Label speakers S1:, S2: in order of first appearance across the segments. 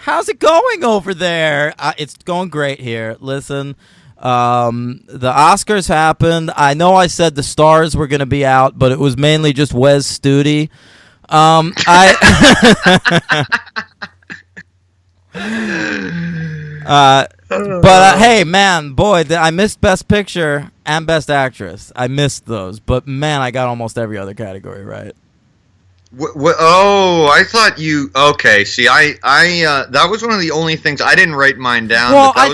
S1: How's it going over there? It's going great here. Listen, the Oscars happened. I know I said the stars were going to be out, but it was mainly just Wes Studi. I but hey, man, boy, I missed Best Picture and Best Actress. I missed those, but man, I got almost every other category right.
S2: Oh, I thought you. Okay, see, I that was one of the only things I didn't write mine down.
S1: Well,
S2: I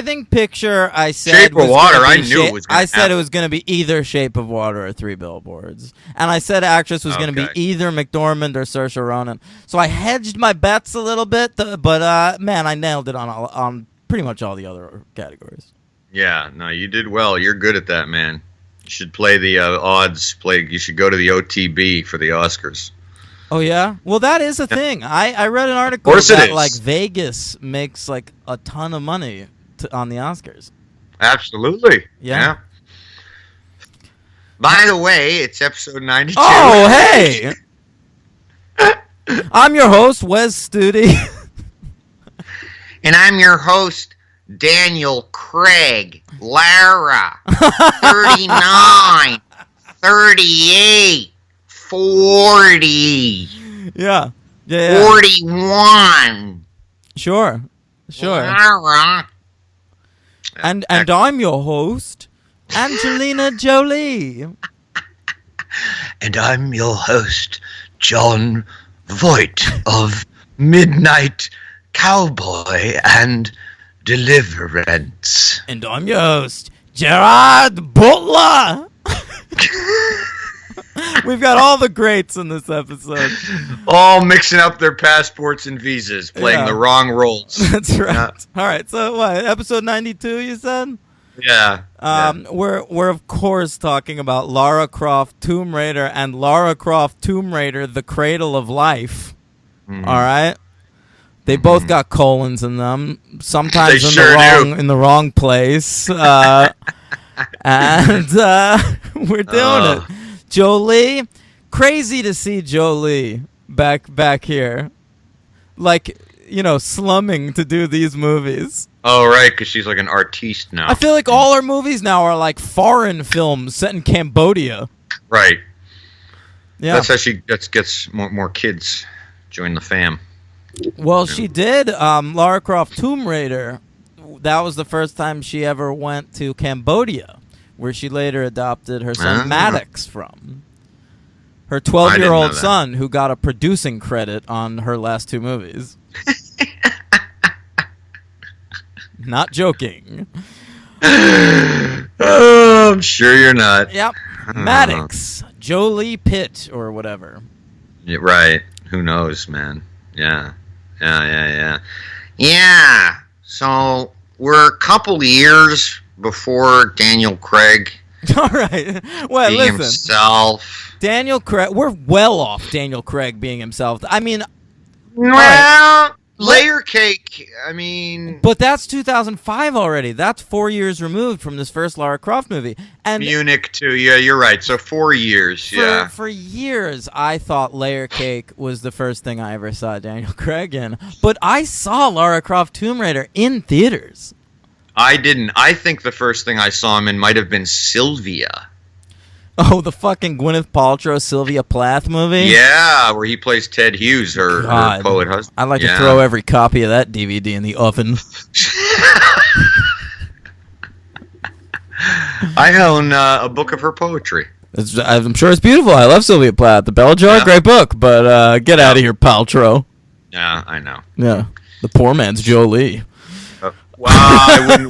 S1: think picture. I said
S2: Shape of Water. I knew it was.
S1: I said it was going to be either Shape of Water or Three Billboards, and I said actress was going to be either McDormand or Saoirse Ronan. So I hedged my bets a little bit, but man, I nailed it on pretty much all the other categories.
S2: Yeah, no, you did well. You're good at that, man. You should play the odds. You should go to the OTB for the Oscars.
S1: Oh yeah, well that is a thing. I read an article that like Vegas makes like a ton of money on the Oscars.
S2: Absolutely.
S1: Yeah.
S2: By the way, it's episode 92.
S1: Oh hey, I'm your host Wes Studi,
S2: and I'm your host Daniel Craig. Lara 39, 38. 40.
S1: Yeah.
S2: 41.
S1: Sure.
S2: Lara.
S1: And I'm your host, Angelina Jolie.
S2: And I'm your host, John Voight of Midnight Cowboy and Deliverance.
S1: And I'm your host, Gerard Butler. We've got all the greats in this episode.
S2: All mixing up their passports and visas, playing the wrong roles.
S1: That's right. Yeah. All right, so what, episode 92 you said?
S2: Yeah.
S1: We're of course talking about Lara Croft Tomb Raider and Lara Croft Tomb Raider The Cradle of Life. Mm-hmm. All right? They both got colons in them, sometimes in the wrong place. And we're doing it. Jolie, crazy to see Jolie back here, like, you know, slumming to do these movies.
S2: Oh, right, because she's like an artiste now.
S1: I feel like all her movies now are like foreign films set in Cambodia.
S2: Right.
S1: Yeah.
S2: That's how she gets more kids join the fam.
S1: Well, she did. Lara Croft Tomb Raider, that was the first time she ever went to Cambodia, where she later adopted her son Maddox from. Her 12-year-old son, who got a producing credit on her last two movies. Not joking.
S2: Oh, I'm sure you're not.
S1: Yep. Maddox. Jolie Pitt, or whatever.
S2: Yeah, right. Who knows, man? Yeah. Yeah. So, we're a couple years before Daniel Craig.
S1: All right. Well,
S2: being
S1: listen.
S2: Himself.
S1: Daniel Craig. We're well off Daniel Craig being himself. I mean,
S2: well, Layer Cake. I mean,
S1: but that's 2005 already. That's 4 years removed from this first Lara Croft movie. And
S2: Munich too. Yeah, you're right. So 4 years.
S1: For years, I thought Layer Cake was the first thing I ever saw Daniel Craig in. But I saw Lara Croft Tomb Raider in theaters.
S2: I didn't. I think the first thing I saw him in might have been Sylvia.
S1: Oh, the fucking Gwyneth Paltrow, Sylvia Plath movie?
S2: Yeah, where he plays Ted Hughes, her poet husband.
S1: I'd like to throw every copy of that DVD in the oven.
S2: I own a book of her poetry.
S1: I'm sure it's beautiful. I love Sylvia Plath. The Bell Jar, great book, but get out of here, Paltrow.
S2: Yeah, I know.
S1: Yeah, the poor man's Jolie.
S2: Wow, I wouldn't.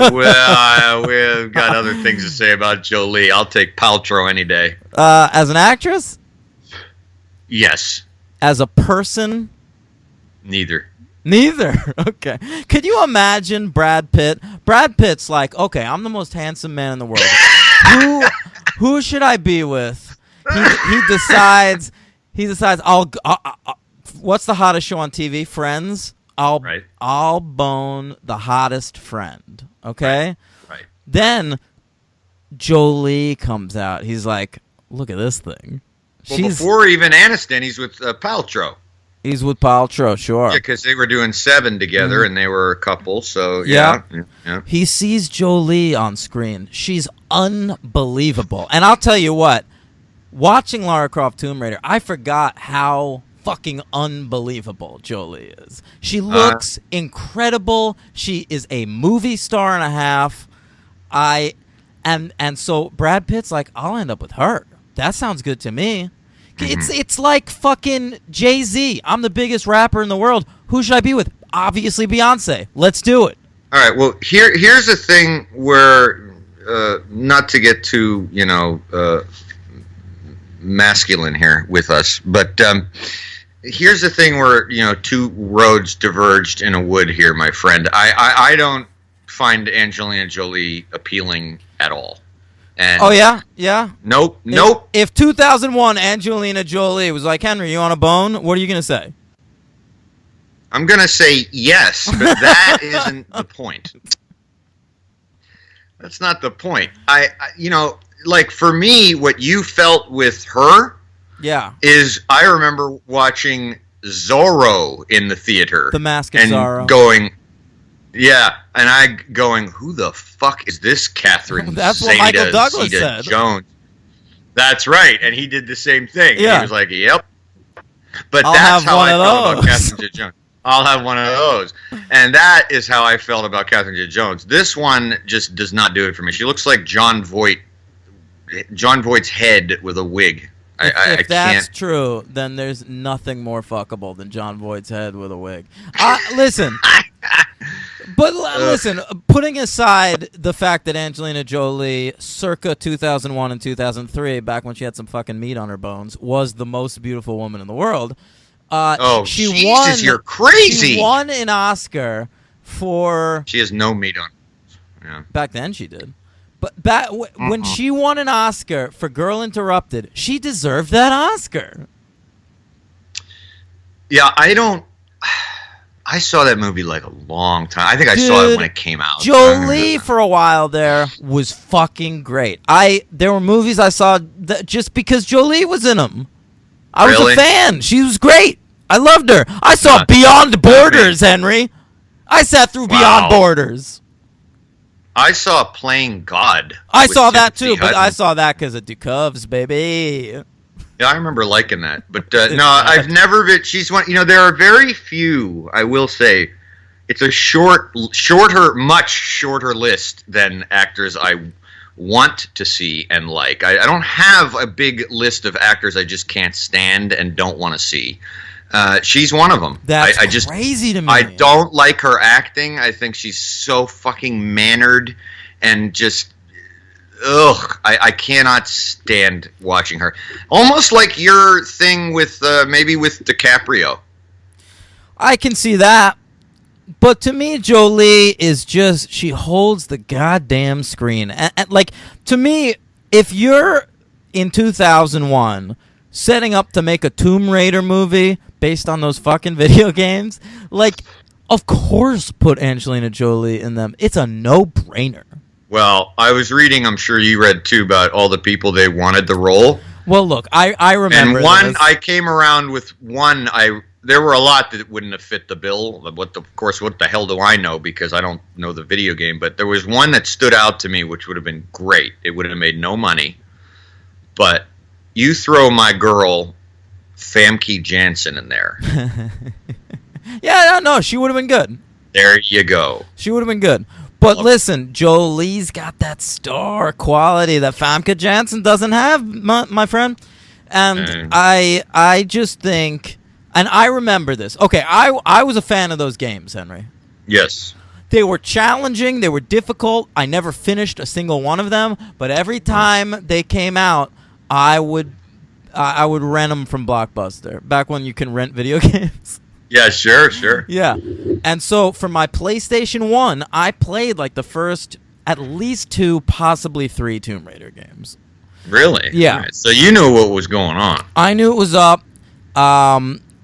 S2: We've got other things to say about Jolie. I'll take Paltrow any day.
S1: As an actress?
S2: Yes.
S1: As a person?
S2: Neither.
S1: Okay. Could you imagine Brad Pitt? Brad Pitt's like, okay, I'm the most handsome man in the world. Who should I be with? He decides. I'll what's the hottest show on TV? Friends. I'll bone the hottest friend. Okay?
S2: Right.
S1: Then Jolie comes out. He's like, look at this thing.
S2: Well, before even Aniston, he's with Paltrow.
S1: He's with Paltrow, sure.
S2: Yeah, because they were doing Seven together, and they were a couple. So
S1: Yeah.
S2: yeah.
S1: He sees Jolie on screen. She's unbelievable. And I'll tell you what, watching Lara Croft Tomb Raider, I forgot how fucking unbelievable Jolie is. She looks incredible. She is a movie star and a half. And so Brad Pitt's like, I'll end up with her. That sounds good to me. It's like fucking Jay-Z. I'm the biggest rapper in the world. Who should I be with? Obviously Beyonce. Let's do it.
S2: All right. Well, here's the thing where, not to get too, masculine here with us, but here's the thing where, two roads diverged in a wood here, my friend. I don't find Angelina Jolie appealing at all. And
S1: oh, yeah? Yeah?
S2: Nope.
S1: If 2001 Angelina Jolie was like, Henry, you want a bone? What are you going to say?
S2: I'm going to say yes, but that isn't the point. That's not the point. Like for me, what you felt with her is I remember watching Zorro in the theater.
S1: The Mask of Zorro.
S2: Going, yeah, and I going, who the fuck is this Catherine
S1: That's what Michael Douglas said.
S2: Jones? That's right, and he did the same thing.
S1: Yeah.
S2: He was like, yep. But
S1: I'll
S2: that's how I
S1: have one
S2: felt
S1: of
S2: about
S1: those.
S2: Catherine Zeta-Jones. I'll have one of those. And that is how I felt about Catherine Zeta-Jones. This one just does not do it for me. She looks like John Voight's head with a wig.
S1: If that's true, then there's nothing more fuckable than John Voight's head with a wig. Listen, putting aside the fact that Angelina Jolie, circa 2001 and 2003, back when she had some fucking meat on her bones, was the most beautiful woman in the world.
S2: Jesus, you're crazy.
S1: She won an Oscar for...
S2: She has no meat on her. Yeah.
S1: Back then she did. But when she won an Oscar for Girl Interrupted, she deserved that Oscar.
S2: Yeah, I saw that movie like a long time. I think I saw it when it came out.
S1: Jolie for a while there was fucking great. There were movies I saw that just because Jolie was in them. I was a fan. She was great. I loved her. I saw Beyond Borders, Henry. I sat through Beyond Borders.
S2: I saw Playing God.
S1: I saw that too, but I saw that because of Duchovs, baby.
S2: Yeah, I remember liking that. But no, I've never been. She's one. There are very few, I will say. It's a much shorter list than actors I want to see and like. I don't have a big list of actors I just can't stand and don't want to see. She's one of them.
S1: That's crazy to me.
S2: I don't like her acting. I think she's so fucking mannered and just, I cannot stand watching her. Almost like your thing with, maybe with DiCaprio.
S1: I can see that. But to me, Jolie is just, she holds the goddamn screen. And like, to me, if you're in 2001 setting up to make a Tomb Raider movie based on those fucking video games, like, of course put Angelina Jolie in them. It's a no-brainer.
S2: Well, I was reading, I'm sure you read too, about all the people they wanted the role.
S1: Well, look, I remember
S2: and I came around with one, there were a lot that wouldn't have fit the bill. Of course, what the hell do I know, because I don't know the video game, but there was one that stood out to me, which would have been great. It would have made no money, but you throw my girl Famke Janssen in there.
S1: Yeah, no, she would have been good.
S2: There you go.
S1: She would have been good. But listen, Jolie's got that star quality that Famke Janssen doesn't have, my friend. And I just think, and I remember this. Okay, I was a fan of those games, Henry.
S2: Yes.
S1: They were challenging. They were difficult. I never finished a single one of them. But every time they came out, I would rent them from Blockbuster. Back when you can rent video games.
S2: Yeah, sure.
S1: Yeah. And so for my PlayStation 1, I played like the first at least 2, possibly 3 Tomb Raider games.
S2: Really?
S1: Yeah.
S2: Right. So you knew what was going on.
S1: I knew it was up.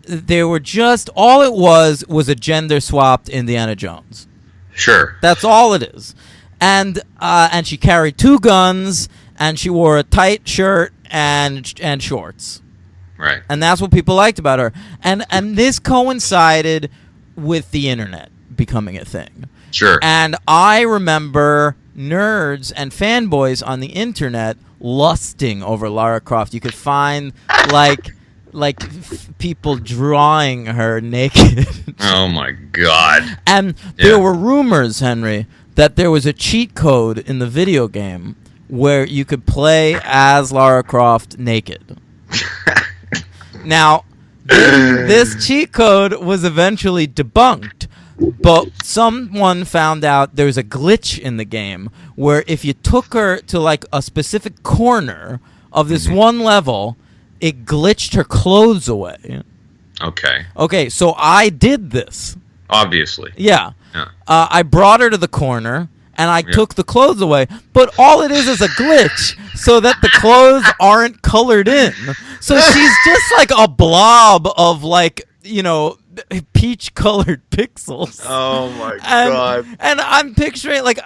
S1: They were just, all it was a gender-swapped Indiana Jones.
S2: Sure.
S1: That's all it is. And she carried 2 guns, and she wore a tight shirt and shorts.
S2: Right.
S1: And that's what people liked about her. And this coincided with the internet becoming a thing.
S2: Sure.
S1: And I remember nerds and fanboys on the internet lusting over Lara Croft. You could find people drawing her naked.
S2: Oh my God.
S1: And there were rumors, Henry, that there was a cheat code in the video game where you could play as Lara Croft naked. Now, this cheat code was eventually debunked, but someone found out there was a glitch in the game where if you took her to like a specific corner of this one level, it glitched her clothes away.
S2: Okay.
S1: Okay, so I did this.
S2: Obviously.
S1: Yeah. I brought her to the corner, and I took the clothes away. But all it is a glitch so that the clothes aren't colored in. So she's just like a blob of, like, you know, peach-colored pixels.
S2: Oh, my God.
S1: And I'm picturing, like,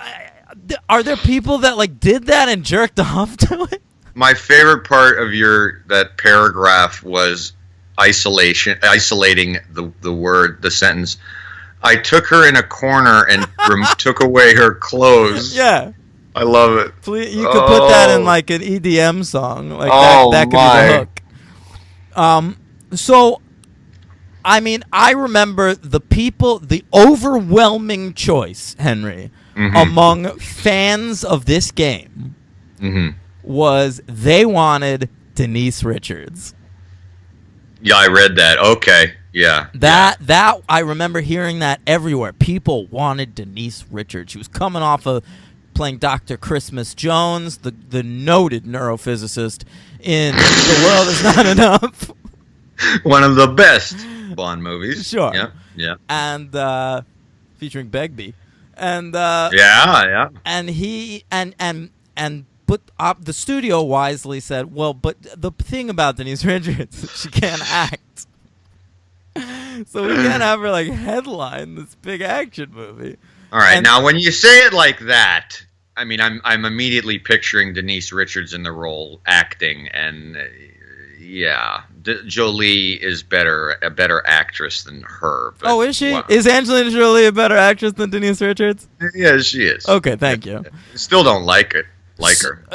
S1: are there people that, like, did that and jerked off to it?
S2: My favorite part of that paragraph was isolating the sentence. I took her in a corner and took away her clothes.
S1: Yeah.
S2: I love it.
S1: Please, you could put that in like an EDM song. Like that could be the hook. So, I mean, I remember the overwhelming choice, Henry, among fans of this game was they wanted Denise Richards.
S2: Yeah, I read that. Okay. Yeah.
S1: That I remember hearing that everywhere. People wanted Denise Richards. She was coming off of playing Dr. Christmas Jones, the noted neurophysicist in The World Is Not Enough.
S2: One of the best Bond movies.
S1: Sure.
S2: Yeah. Yeah.
S1: And featuring Begbie. And
S2: yeah.
S1: And he but the studio wisely said, well, but the thing about Denise Richards is she can't act. So we can't have her like headline this big action movie.
S2: All right, now when you say it like that, I mean, I'm immediately picturing Denise Richards in the role acting, and Jolie is a better actress than her. But,
S1: oh, is she?
S2: Wow.
S1: Is Angelina Jolie a better actress than Denise Richards?
S2: Yeah, she is.
S1: Okay, thank you.
S2: Still don't like her.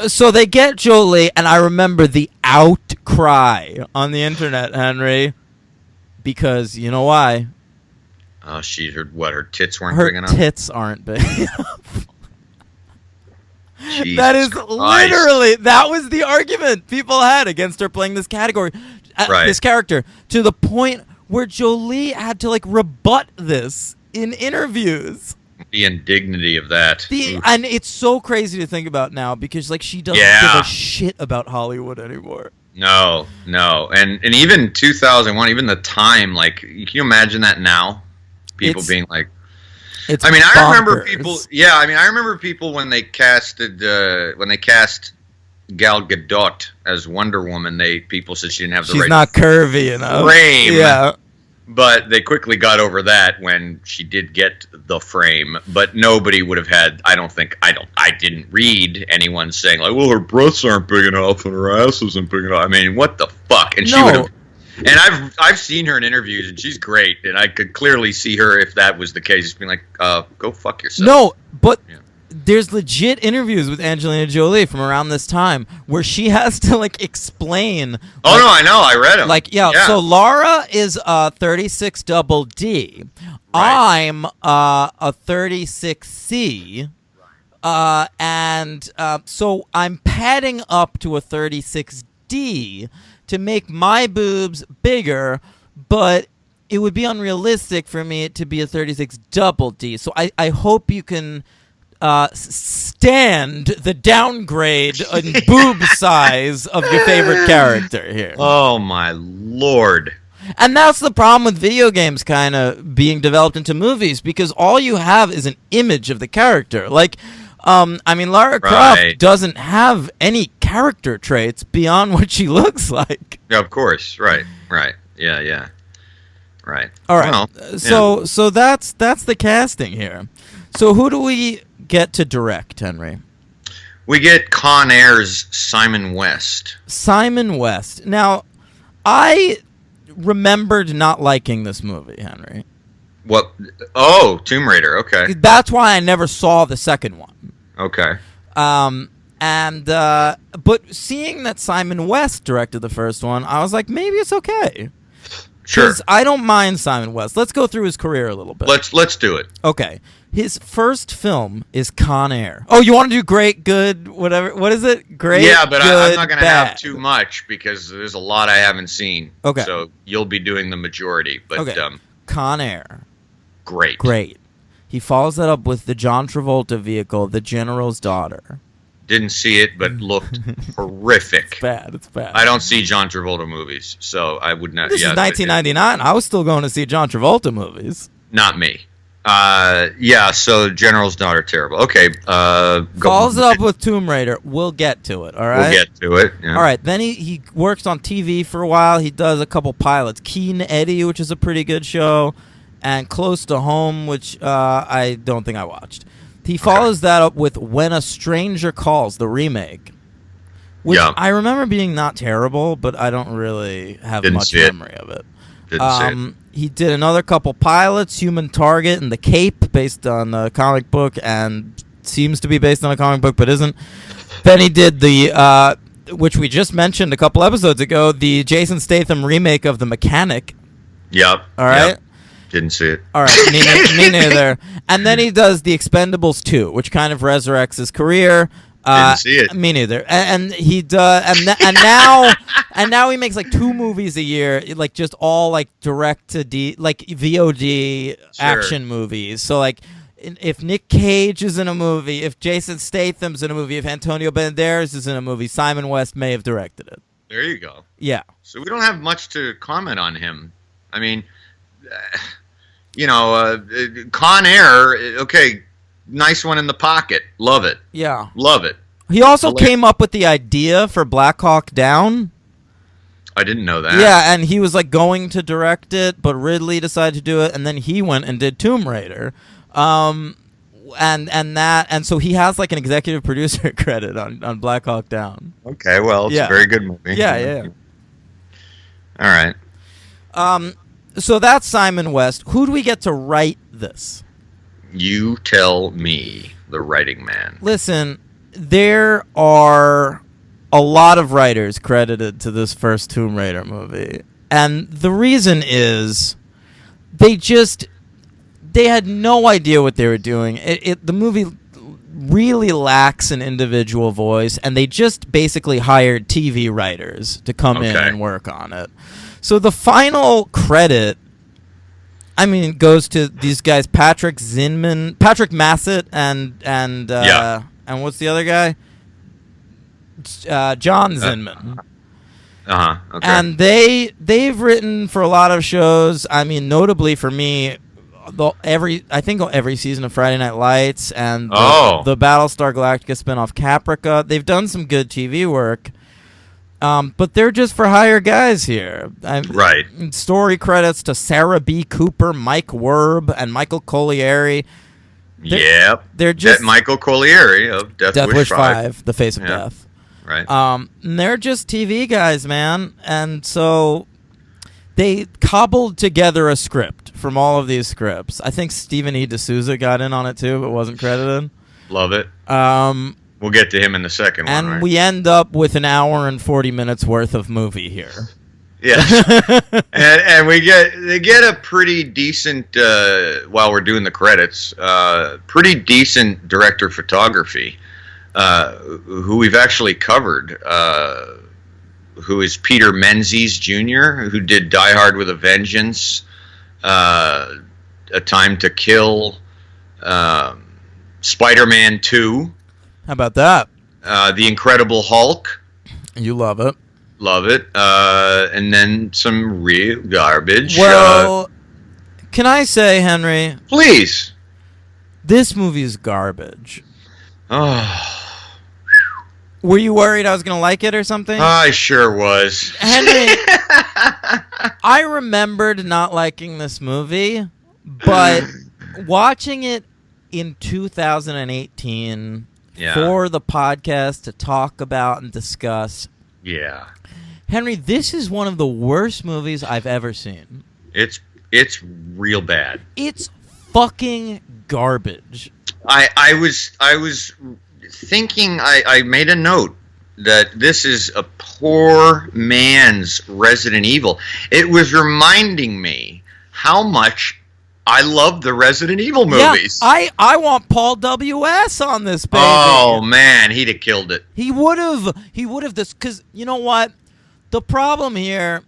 S1: So they get Jolie, and I remember the outcry on the internet, Henry. Because you know why?
S2: Oh, her tits weren't big enough?
S1: Her tits aren't big enough.
S2: That is
S1: literally, that was the argument people had against her playing this category, this character, to the point where Jolie had to, like, rebut this in interviews.
S2: The indignity of that.
S1: And it's so crazy to think about now because, like, she doesn't give a shit about Hollywood anymore.
S2: No, and even 2001, even the time, like, can you imagine that now? People being like, I remember people. Yeah, I remember people when they cast Gal Gadot as Wonder Woman. People said she didn't have the right.
S1: She's not curvy enough.
S2: Frame.
S1: Yeah.
S2: But they quickly got over that when she did get the frame. But nobody would have had. I didn't read anyone saying like, "Well, her breasts aren't big enough and her ass isn't big enough." I mean, what the fuck? And she would have. And I've seen her in interviews and she's great. And I could clearly see her if that was the case, just being like, "Go fuck yourself."
S1: No, but. Yeah. There's legit interviews with Angelina Jolie from around this time where she has to, like, explain.
S2: Oh, no, I know. I read them.
S1: Like, yeah. So Lara is a 36 double D. Right. I'm a 36C. And so I'm padding up to a 36D to make my boobs bigger, but it would be unrealistic for me to be a 36 double D. So I hope you can... stand the downgrade in boob size of your favorite character here.
S2: Oh my lord.
S1: And that's the problem with video games kind of being developed into movies, because all you have is an image of the character. Like, Lara Croft doesn't have any character traits beyond what she looks like.
S2: Yeah, of course. Right. Yeah. Right.
S1: All right. Well, so that's the casting here. So who do we get to direct, Henry?
S2: We get Con Air's Simon West.
S1: Simon West. Now, I remembered not liking this movie, Henry.
S2: What? Oh, Tomb Raider. Okay.
S1: That's why I never saw the second one.
S2: Okay.
S1: But seeing that Simon West directed the first one, I was like, maybe it's okay.
S2: Sure.
S1: Because I don't mind Simon West. Let's go through his career a little bit.
S2: Let's do it.
S1: Okay. His first film is Con Air. Oh, you want to do great, good, whatever? What is it? Great,
S2: yeah, but
S1: good,
S2: I'm not going to
S1: bad.
S2: have too much because there's a lot I haven't seen.
S1: Okay.
S2: So you'll be doing the majority. But
S1: Okay. Con Air.
S2: Great.
S1: Great. He follows that up with the John Travolta vehicle, The General's Daughter.
S2: Didn't see it, but looked horrific.
S1: It's bad.
S2: I don't see John Travolta movies, so I would not.
S1: This is 1999. I was still going to see John Travolta movies.
S2: Not me. Yeah, so General's Daughter, terrible. Okay.
S1: Follows it up with Tomb Raider. We'll get to it, all right?
S2: We'll get to it. Yeah.
S1: All right, then he works on TV for a while. He does a couple pilots. Keen Eddie, which is a pretty good show, and Close to Home, which I don't think I watched. He follows that up with When a Stranger Calls, the remake, which I remember being not terrible, but I don't really have much memory of it.
S2: Didn't see it.
S1: He did another couple pilots, Human Target and The Cape, based on a comic book, and seems to be based on a comic book, but isn't. Then he did the, which we just mentioned a couple episodes ago, the Jason Statham remake of The Mechanic.
S2: Yep.
S1: All right.
S2: Yep. Didn't see it.
S1: All right, me neither. And then he does The Expendables 2, which kind of resurrects his career.
S2: Didn't see it.
S1: Me neither. And he does, and now he makes like 2 movies a year, like just all like direct to like VOD action movies. So like, if Nick Cage is in a movie, if Jason Statham's in a movie, if Antonio Banderas is in a movie, Simon West may have directed it.
S2: There you go.
S1: Yeah.
S2: So we don't have much to comment on him. I mean, you know, Con Air. Okay. Nice one in the pocket. Love it.
S1: Yeah.
S2: Love it.
S1: He also came up with the idea for Black Hawk Down.
S2: I didn't know that.
S1: Yeah, and he was like going to direct it, but Ridley decided to do it, and then he went and did Tomb Raider. And so he has like an executive producer credit on Black Hawk Down.
S2: Okay, well, it's a very good movie.
S1: Yeah.
S2: All right.
S1: So that's Simon West. Who do we get to write this?
S2: You tell me, the writing man.
S1: Listen, there are a lot of writers credited to this first Tomb Raider movie. And the reason is they had no idea what they were doing. The movie really lacks an individual voice, and they just basically hired TV writers to come in and work on it. So the final credit, I mean, goes to these guys, Patrick Massett, and what's the other guy? John Zinman.
S2: Okay.
S1: And they've written for a lot of shows. I mean, notably for me, every season of Friday Night Lights and the Battlestar Galactica spinoff Caprica. They've done some good TV work. But they're just for hire guys here.
S2: Right.
S1: Story credits to Sarah B. Cooper, Mike Werb, and Michael Collieri.
S2: They're just Michael Collieri of Death Wish 5.
S1: The Face of Death.
S2: Right.
S1: They're just TV guys, man. And so they cobbled together a script from all of these scripts. I think Stephen E. D'Souza got in on it too, but wasn't credited.
S2: Love it. We'll get to him in the second one, right?
S1: And we end up with an hour and 40 minutes worth of movie here.
S2: Yes. and they get a pretty decent, while we're doing the credits, pretty decent director of photography, who we've actually covered, who is Peter Menzies Jr., who did Die Hard with a Vengeance, A Time to Kill, Spider-Man 2.
S1: How about that?
S2: The Incredible Hulk.
S1: You love it.
S2: Love it. And then some real garbage.
S1: Well, can I say, Henry?
S2: Please.
S1: This movie is garbage.
S2: Oh.
S1: Were you worried I was going to like it or something?
S2: I sure was.
S1: Henry, I remembered not liking this movie, but watching it in 2018 for the podcast to talk about and discuss.
S2: Yeah.
S1: Henry, this is one of the worst movies I've ever seen.
S2: It's real bad.
S1: It's fucking garbage.
S2: I was thinking, I made a note that this is a poor man's Resident Evil. It was reminding me how much I love the Resident Evil movies.
S1: Yeah, I want Paul W.S. on this, baby.
S2: Oh man, he'd have killed it.
S1: He would have this, because you know what? The problem here,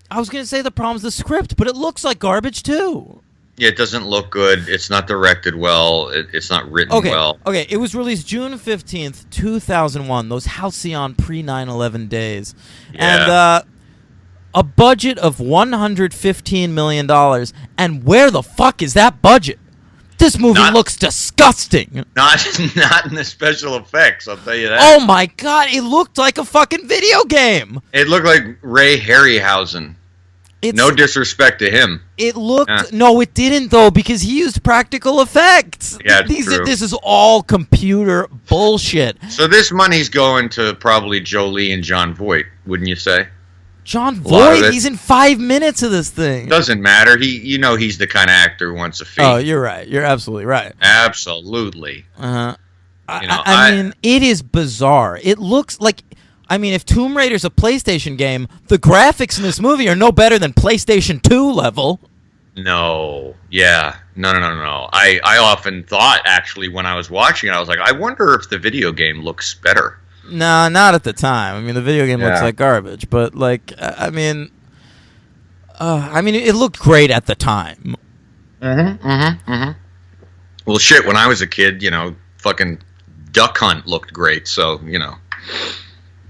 S1: I was going to say the problem's the script, but it looks like garbage too.
S2: Yeah, it doesn't look good. It's not directed well. It's not written well.
S1: Okay, it was released June 15th, 2001, those halcyon pre-9/11 days.
S2: Yeah.
S1: And a budget of $115 million. And where the fuck is that budget? This movie looks disgusting.
S2: Not in the special effects, I'll tell you that.
S1: Oh my god, it looked like a fucking video game.
S2: It looked like Ray Harryhausen. No disrespect to him.
S1: It looked... No, it didn't, though, because he used practical effects.
S2: Yeah, true.
S1: This is all computer bullshit.
S2: So this money's going to probably Jolie and John Voight, wouldn't you say?
S1: John Voight? He's in 5 minutes of this thing.
S2: Doesn't matter. He's the kind of actor who wants a fee.
S1: Oh, you're right. You're absolutely right.
S2: Absolutely.
S1: Uh-huh. I mean, it is bizarre. It looks like... I mean, if Tomb Raider's a PlayStation game, the graphics in this movie are no better than PlayStation 2 level.
S2: No. Yeah. No. I often thought, actually, when I was watching it, I was like, I wonder if the video game looks better.
S1: No, not at the time. I mean, the video game looks like garbage. But, like, I mean, it looked great at the time.
S2: Well, shit, when I was a kid, fucking Duck Hunt looked great, so,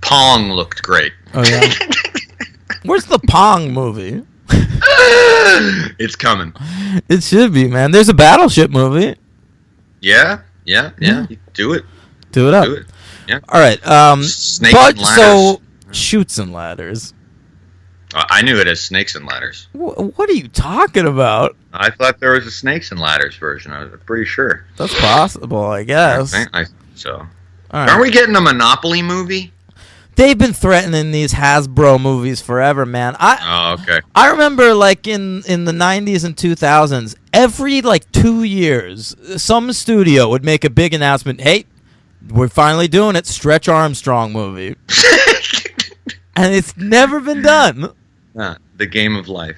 S2: Pong looked great.
S1: Oh, yeah? Where's the Pong movie?
S2: It's coming.
S1: It should be, man. There's a Battleship movie.
S2: Yeah. Do it.
S1: Do it up.
S2: Do it. Yeah.
S1: All right.
S2: Snakes and ladders.
S1: So, Chutes and Ladders.
S2: I knew it as Snakes and Ladders.
S1: What are you talking about?
S2: I thought there was a Snakes and Ladders version. I was pretty sure.
S1: That's possible, I guess.
S2: I think so.
S1: All right.
S2: Aren't we getting a Monopoly movie?
S1: They've been threatening these Hasbro movies forever, man.
S2: Okay.
S1: I remember, like, in the 90s and 2000s, every, 2 years, some studio would make a big announcement, hey, we're finally doing it, Stretch Armstrong movie. And it's never been done.
S2: The Game of Life.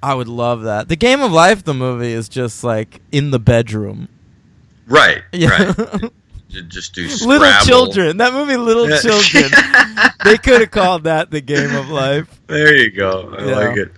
S1: I would love that. The Game of Life, the movie, is just, in the bedroom.
S2: Right,
S1: yeah.
S2: right. Just do Scrabble.
S1: Little Children. That movie, Little Children. They could have called that The Game of Life.
S2: There you go. I like it.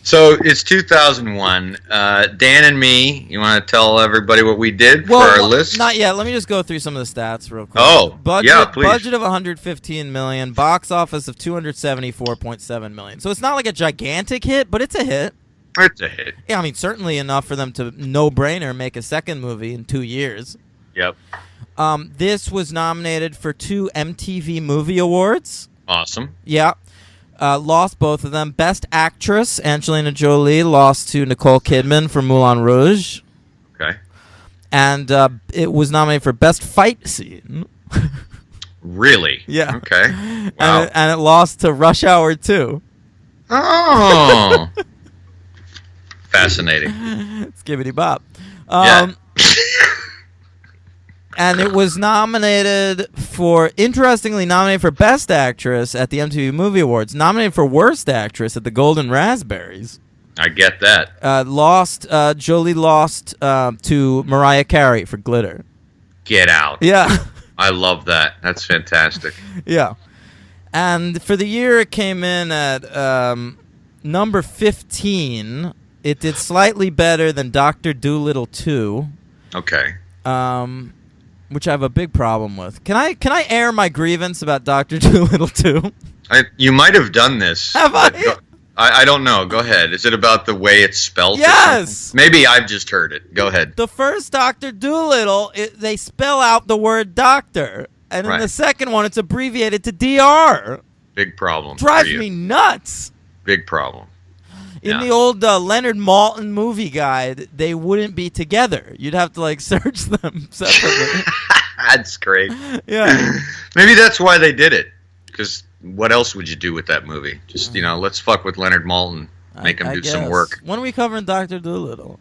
S2: So it's 2001. Dan and me, you want to tell everybody what we did for our list?
S1: Not yet. Let me just go through some of the stats real quick.
S2: Oh, yeah, please.
S1: Budget of $115 million. Box office of $274.7 million. So it's not like a gigantic hit, but it's a hit.
S2: It's a hit.
S1: Yeah, I mean, certainly enough for them to no-brainer make a second movie in 2 years.
S2: Yep.
S1: This was nominated for 2 MTV Movie Awards.
S2: Awesome.
S1: Yeah. Lost both of them. Best Actress, Angelina Jolie, lost to Nicole Kidman for Moulin Rouge.
S2: Okay.
S1: And it was nominated for Best Fight Scene.
S2: Really?
S1: Yeah.
S2: Okay. Wow.
S1: And it lost to Rush Hour 2.
S2: Oh. Fascinating.
S1: Skibbity bop.
S2: Yeah.
S1: And it was interestingly nominated for Best Actress at the MTV Movie Awards, nominated for Worst Actress at the Golden Raspberries.
S2: I get that.
S1: Jolie lost to Mariah Carey for Glitter.
S2: Get out.
S1: Yeah.
S2: I love that. That's fantastic.
S1: Yeah. And for the year, it came in at number 15. It did slightly better than Dr. Dolittle 2.
S2: Okay.
S1: Which I have a big problem with. Can I air my grievance about Dr. Dolittle 2?
S2: You might have done this.
S1: Have I?
S2: I don't know. Go ahead. Is it about the way it's spelled?
S1: Yes.
S2: Maybe I've just heard it. Go ahead.
S1: The first Dr. Dolittle, they spell out the word doctor. And in the second one, it's abbreviated to DR.
S2: Big problem.
S1: Drives me nuts.
S2: Big problem.
S1: In the old Leonard Maltin movie guide, they wouldn't be together. You'd have to search them separately.
S2: That's great.
S1: Yeah.
S2: Maybe that's why they did it. Because what else would you do with that movie? Just, let's fuck with Leonard Maltin, make him do some work.
S1: When are we covering Dr. Dolittle?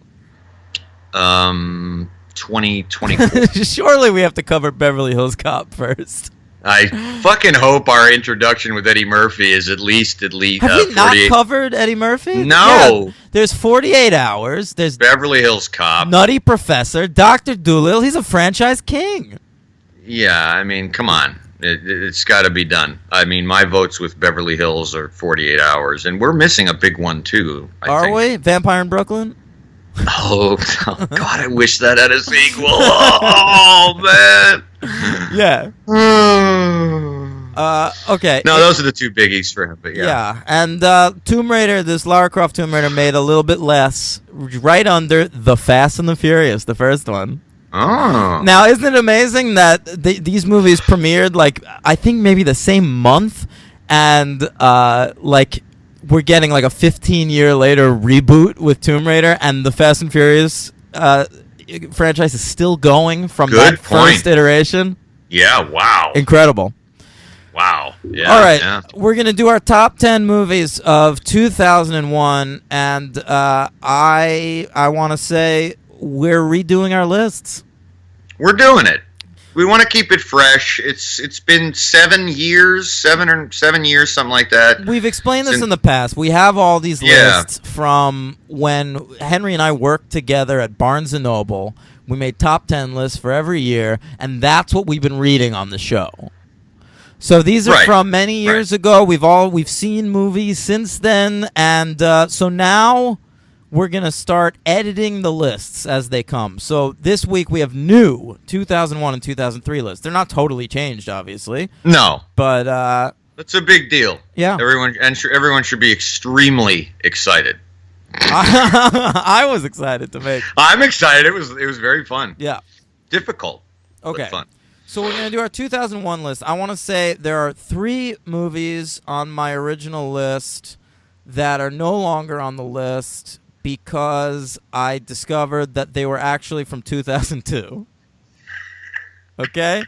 S2: 2024.
S1: Surely we have to cover Beverly Hills Cop first.
S2: I fucking hope our introduction with Eddie Murphy is at least.
S1: Have we not covered Eddie Murphy?
S2: No.
S1: Yeah, there's 48 Hours. There's
S2: Beverly Hills Cop.
S1: Nutty Professor. Dr. Dolittle. He's a franchise king.
S2: Yeah, I mean, come on. It's got to be done. I mean, my votes with Beverly Hills are 48 Hours, and we're missing a big one too. I think.
S1: We? Vampire in Brooklyn?
S2: Oh God, I wish that had a sequel. Oh man.
S1: Yeah. Okay.
S2: No, those are the two biggies for him. But yeah.
S1: Yeah, and Tomb Raider, this Lara Croft Tomb Raider made a little bit less, right under The Fast and the Furious, the first one.
S2: Oh.
S1: Now, isn't it amazing that these movies premiered, I think maybe the same month, and, we're getting, a 15-year later reboot with Tomb Raider, and the Fast and Furious franchise is still going from first iteration?
S2: Yeah, wow.
S1: Incredible.
S2: Wow. Yeah.
S1: All right,
S2: yeah.
S1: We're going to do our top 10 movies of 2001, and I want to say we're redoing our lists.
S2: We're doing it. We want to keep it fresh. It's been 7 years, seven years, something like that.
S1: We've explained this in the past. We have all these lists from when Henry and I worked together at Barnes & Noble. We made top 10 lists for every year, and that's what we've been reading on the show. So these are from many years ago. We've seen movies since then, and so now we're going to start editing the lists as they come. So this week we have new 2001 and 2003 lists. They're not totally changed, obviously.
S2: No.
S1: But
S2: that's a big deal.
S1: Yeah.
S2: Everyone should be extremely excited.
S1: I was excited to make.
S2: I'm excited. It was very fun.
S1: Yeah.
S2: Difficult.
S1: Okay.
S2: But fun.
S1: So we're going to do our 2001 list. I want to say there are 3 movies on my original list that are no longer on the list because I discovered that they were actually from 2002. Okay?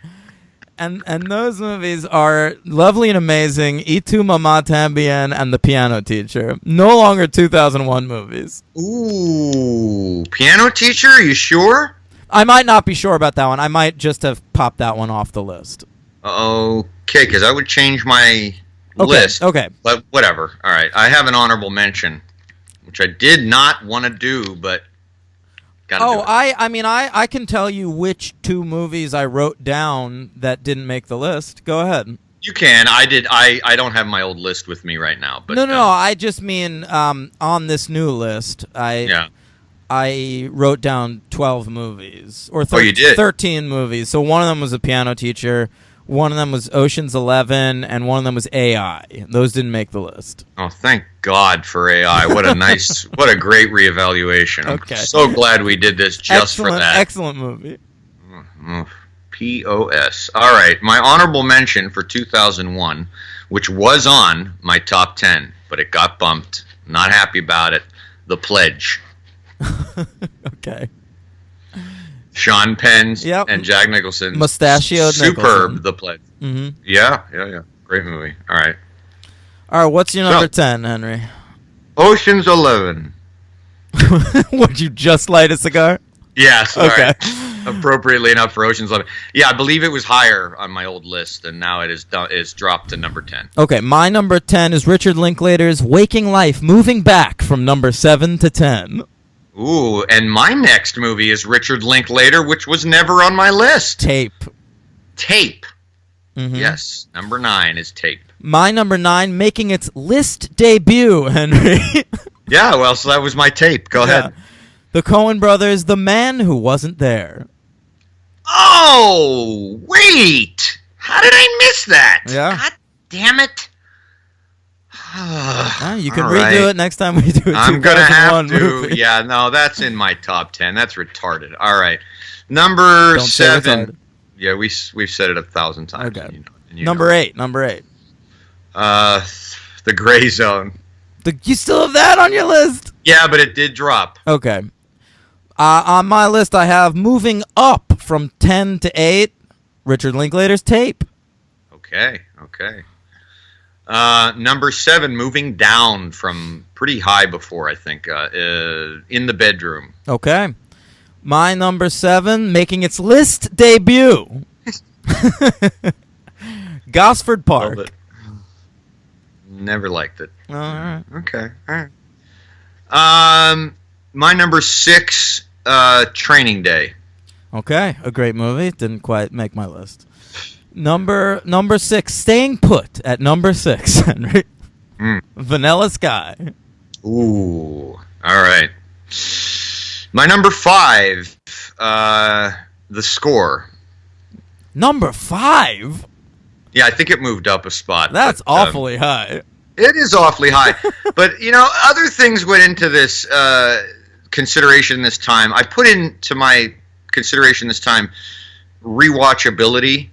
S1: And those movies are Lovely and Amazing, Y Tu Mamá Tambien, and The Piano Teacher. No longer 2001 movies.
S2: Ooh. Piano Teacher? Are you sure?
S1: I might not be sure about that one. I might just have popped that one off the list.
S2: Okay, because I would change my list.
S1: Okay.
S2: But whatever. All right. I have an honorable mention, which I did not want to do, but gotta do it.
S1: I can tell you which 2 movies I wrote down that didn't make the list. Go ahead.
S2: You can. I did. I don't have my old list with me right now. But
S1: No. I just mean on this new list, I wrote down 12 movies. Or
S2: you did?
S1: 13 movies. So one of them was A Piano Teacher, one of them was Ocean's 11, and one of them was AI. Those didn't make the list.
S2: Oh, thank God for AI. What a what a great reevaluation. I'm so glad we did this just for that.
S1: Excellent movie.
S2: POS. All right. My honorable mention for 2001, which was on my top 10, but it got bumped. Not happy about it. The Pledge.
S1: Okay.
S2: Sean Penn and Jack Nicholson.
S1: Mustachioed
S2: Superb,
S1: Nicholson.
S2: The Pledge.
S1: Mm-hmm.
S2: Yeah. Great movie. All right.
S1: What's your number 10, Henry?
S2: Ocean's 11.
S1: Would you just light a cigar?
S2: Yes.
S1: Okay.
S2: Right. Appropriately enough for Ocean's 11. Yeah, I believe it was higher on my old list, and now it is dropped to number 10.
S1: Okay, my number 10 is Richard Linklater's Waking Life, moving back from number 7 to 10.
S2: Ooh, and my next movie is Richard Linklater, which was never on my list.
S1: Tape.
S2: Mm-hmm. Yes, number 9 is Tape.
S1: My number 9 making its list debut, Henry.
S2: Yeah, well, so that was my Tape. Go ahead.
S1: The Coen Brothers, The Man Who Wasn't There.
S2: Oh, wait! How did I miss that?
S1: Yeah.
S2: God damn it!
S1: You can redo it next time we do it.
S2: I'm gonna have to. Movie. Yeah, no, that's in my top 10. That's retarded. All right, number 7. Yeah, we've said it 1,000 times.
S1: Okay. Number 8.
S2: The Gray Zone.
S1: You still have that on your list?
S2: Yeah, but it did drop.
S1: Okay. On my list, I have moving up from 10 to 8, Richard Linklater's Tape.
S2: Okay. Number 7, moving down from pretty high before, I think. In the bedroom.
S1: Okay. My number 7, making its list debut. Gosford Park.
S2: Love it. Never liked it.
S1: All right.
S2: Okay. All right. My number 6, Training Day.
S1: Okay, a great movie. Didn't quite make my list. Number 6, staying put at number 6, Henry. Vanilla Sky.
S2: Ooh. All right. My number 5, The Score.
S1: Number 5?
S2: Yeah, I think it moved up a spot.
S1: That's awfully high.
S2: It is awfully high. But, other things went into this consideration this time. I put into my consideration this time rewatchability,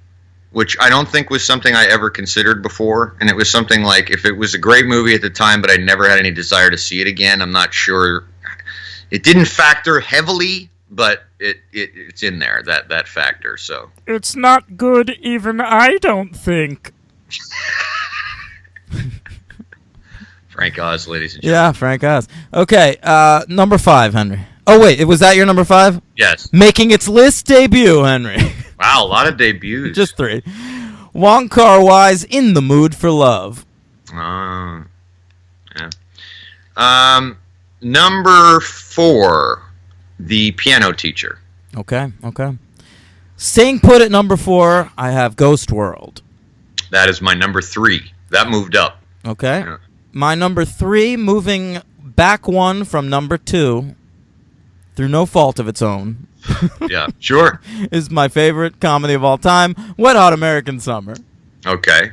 S2: which I don't think was something I ever considered before. And it was something like, if it was a great movie at the time, but I never had any desire to see it again, I'm not sure. It didn't factor heavily, but it's in there, that factor. So
S1: it's not good, even I don't think.
S2: Frank Oz, ladies and
S1: gentlemen. Yeah, Frank Oz. Okay, number 5, Henry. Oh, wait, was that your number 5?
S2: Yes.
S1: Making its list debut, Henry.
S2: Wow, a lot of debuts.
S1: Just 3. Wong Kar-wai's In the Mood for Love.
S2: Yeah. Number 4, The Piano Teacher.
S1: Okay. Staying put at number 4, I have Ghost World.
S2: That is my number 3. That moved up.
S1: Okay.
S2: Yeah.
S1: My number 3, moving back 1 from number 2, through no fault of its own.
S2: Yeah, sure.
S1: Is my favorite comedy of all time, Wet Hot American Summer.
S2: Okay.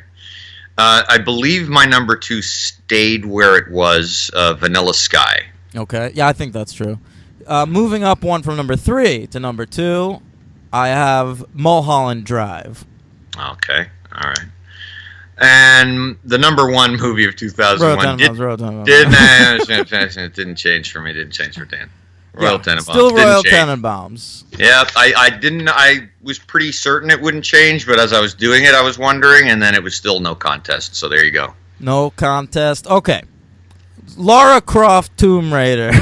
S2: I believe my number 2 stayed where it was, Vanilla Sky.
S1: Okay, yeah, I think that's true. Moving up 1 from number 3 to number 2, I have Mulholland Drive.
S2: Okay, all right. And the number 1 movie of 2001 it didn't change for me. Didn't change for Dan. Royal Tenenbaums.
S1: Still Royal Tenenbaums.
S2: Yeah, I was pretty certain it wouldn't change, but as I was doing it, I was wondering, and then it was still no contest. So there you go.
S1: No contest. Okay. Lara Croft, Tomb Raider.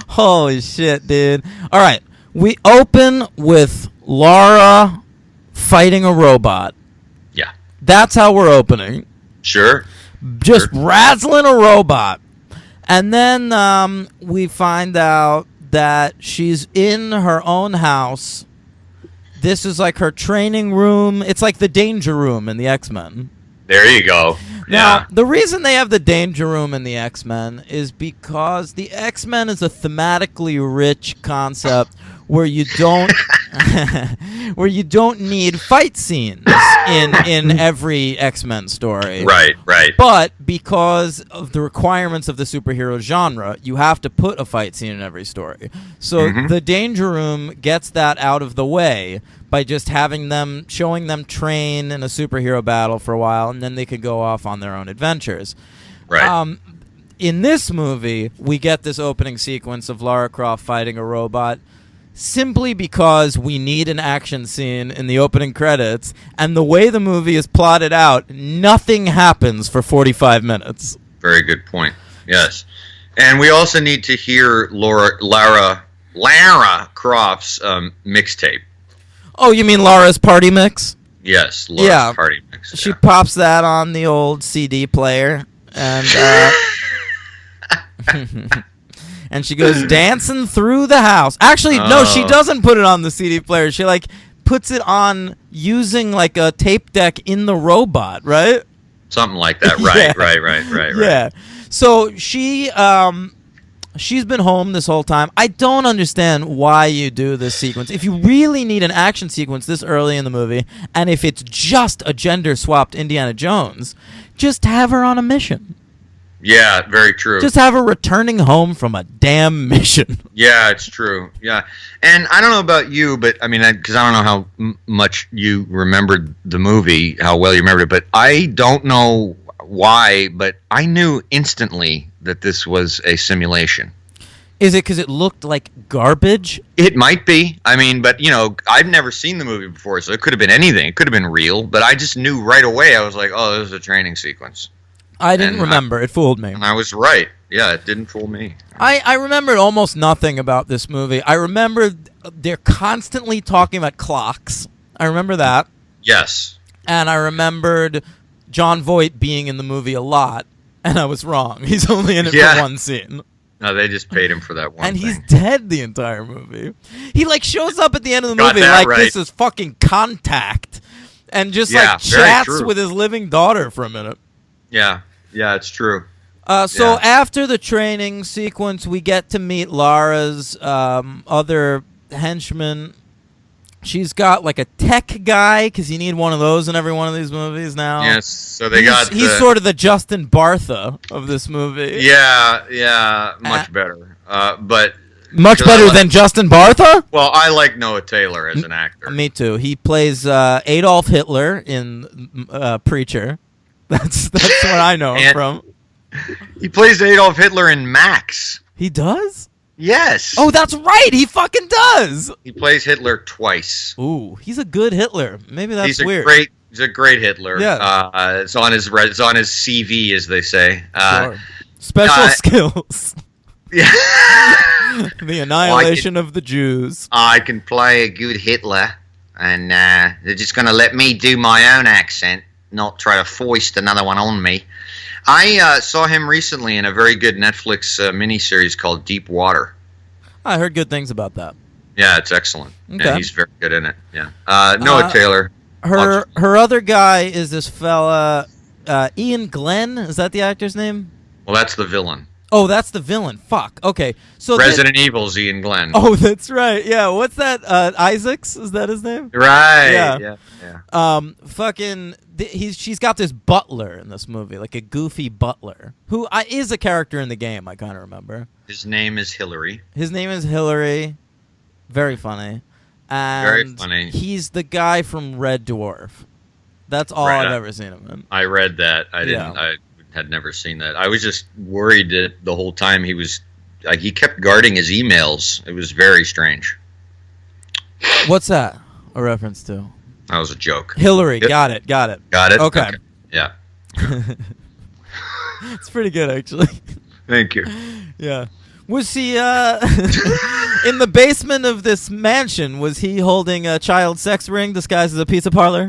S1: Holy shit, dude. All right. We open with Lara fighting a robot.
S2: Yeah.
S1: That's how we're opening.
S2: Sure.
S1: Just razzling a robot. And then we find out that she's in her own house. This is like her training room. It's like the Danger Room in the X-Men.
S2: There you go.
S1: Now, the reason they have the Danger Room in the X-Men is because the X-Men is a thematically rich concept where you don't need fight scenes in every X-Men story.
S2: Right.
S1: But because of the requirements of the superhero genre, you have to put a fight scene in every story. So the Danger Room gets that out of the way by just showing them train in a superhero battle for a while, and then they could go off on their own adventures.
S2: Right.
S1: In this movie, we get this opening sequence of Lara Croft fighting a robot simply because we need an action scene in the opening credits, and the way the movie is plotted out, nothing happens for 45 minutes.
S2: Very good point. Yes. And we also need to hear Lara Croft's mixtape.
S1: Oh, you mean Lara's party mix?
S2: Yes, Lara's party mix.
S1: She pops that on the old CD player, and and she goes dancing through the house. Actually, no, she doesn't put it on the CD player. She puts it on using a tape deck in the robot, right?
S2: Something like that. Right, right.
S1: Yeah. So she's been home this whole time. I don't understand why you do this sequence. If you really need an action sequence this early in the movie, and if it's just a gender-swapped Indiana Jones, just have her on a mission.
S2: Yeah, very true.
S1: Just have her returning home from a damn mission.
S2: Yeah, it's true. Yeah. And I don't know about you, but I mean, because I don't know how much you remembered the movie, how well you remembered it, but I don't know why, but I knew instantly that this was a simulation.
S1: Is it because it looked like garbage?
S2: It might be. I mean, but I've never seen the movie before, so it could have been anything. It could have been real, but I just knew right away. I was like, "Oh, this is a training sequence."
S1: I didn't remember. It fooled me.
S2: And I was right. Yeah, it didn't fool me.
S1: I remembered almost nothing about this movie. I remember they're constantly talking about clocks. I remember that.
S2: Yes.
S1: And I remembered Jon Voight being in the movie a lot, and I was wrong. He's only in it for one scene.
S2: No, they just paid him for that one.
S1: And
S2: thing.
S1: he's dead the entire movie. He shows up at the end of the
S2: Got
S1: movie
S2: that
S1: like
S2: right.
S1: this is fucking Contact, and just
S2: very
S1: chats
S2: true.
S1: with his living daughter for a minute.
S2: Yeah, it's true.
S1: So after the training sequence, we get to meet Lara's other henchman. She's got like a tech guy, because you need one of those in every one of these movies now.
S2: Yes, so
S1: he's sort of the Justin Bartha of this movie.
S2: Yeah, much better. But
S1: much better than Justin Bartha?
S2: Well, I like Noah Taylor as an actor.
S1: Me too. He plays Adolf Hitler in Preacher. That's what I know him from.
S2: He plays Adolf Hitler in Max.
S1: He does?
S2: Yes.
S1: Oh, that's right. He fucking does.
S2: He plays Hitler twice.
S1: Ooh, he's a good Hitler. Maybe that's weird.
S2: He's a great Hitler.
S1: Yeah.
S2: It's on his CV, as they say.
S1: Sure. Special skills.
S2: Yeah.
S1: The annihilation of the Jews.
S2: I can play a good Hitler, and they're just going to let me do my own accent, not try to foist another one on me. I saw him recently in a very good Netflix miniseries called Deep Water.
S1: I heard good things about that.
S2: Yeah, it's excellent.
S1: Okay.
S2: Yeah, he's very good in it. Yeah. Noah Taylor.
S1: Her other guy is this fella, Ian Glenn. Is that the actor's name?
S2: Well, that's the villain.
S1: Oh, that's the villain. Fuck. Okay. So
S2: Resident Evil's Ian Glenn.
S1: Oh, that's right. Yeah. What's that? Isaacs? Is that his name?
S2: Right.
S1: Yeah.
S2: Yeah.
S1: She's got this butler in this movie, like a goofy butler, who is a character in the game. I kind of remember.
S2: His name is Hillary.
S1: Very funny. And
S2: very funny.
S1: He's the guy from Red Dwarf. That's all I've ever seen him in.
S2: I read that. I didn't. I had never seen that. I was just worried that the whole time he kept guarding his emails. It was very strange.
S1: What's that a reference to?
S2: That was a joke.
S1: Hillary. Got it.
S2: Got it?
S1: Okay.
S2: Yeah.
S1: It's pretty good, actually.
S2: Thank you.
S1: Yeah. Was he, in the basement of this mansion, was he holding a child sex ring disguised as a pizza parlor?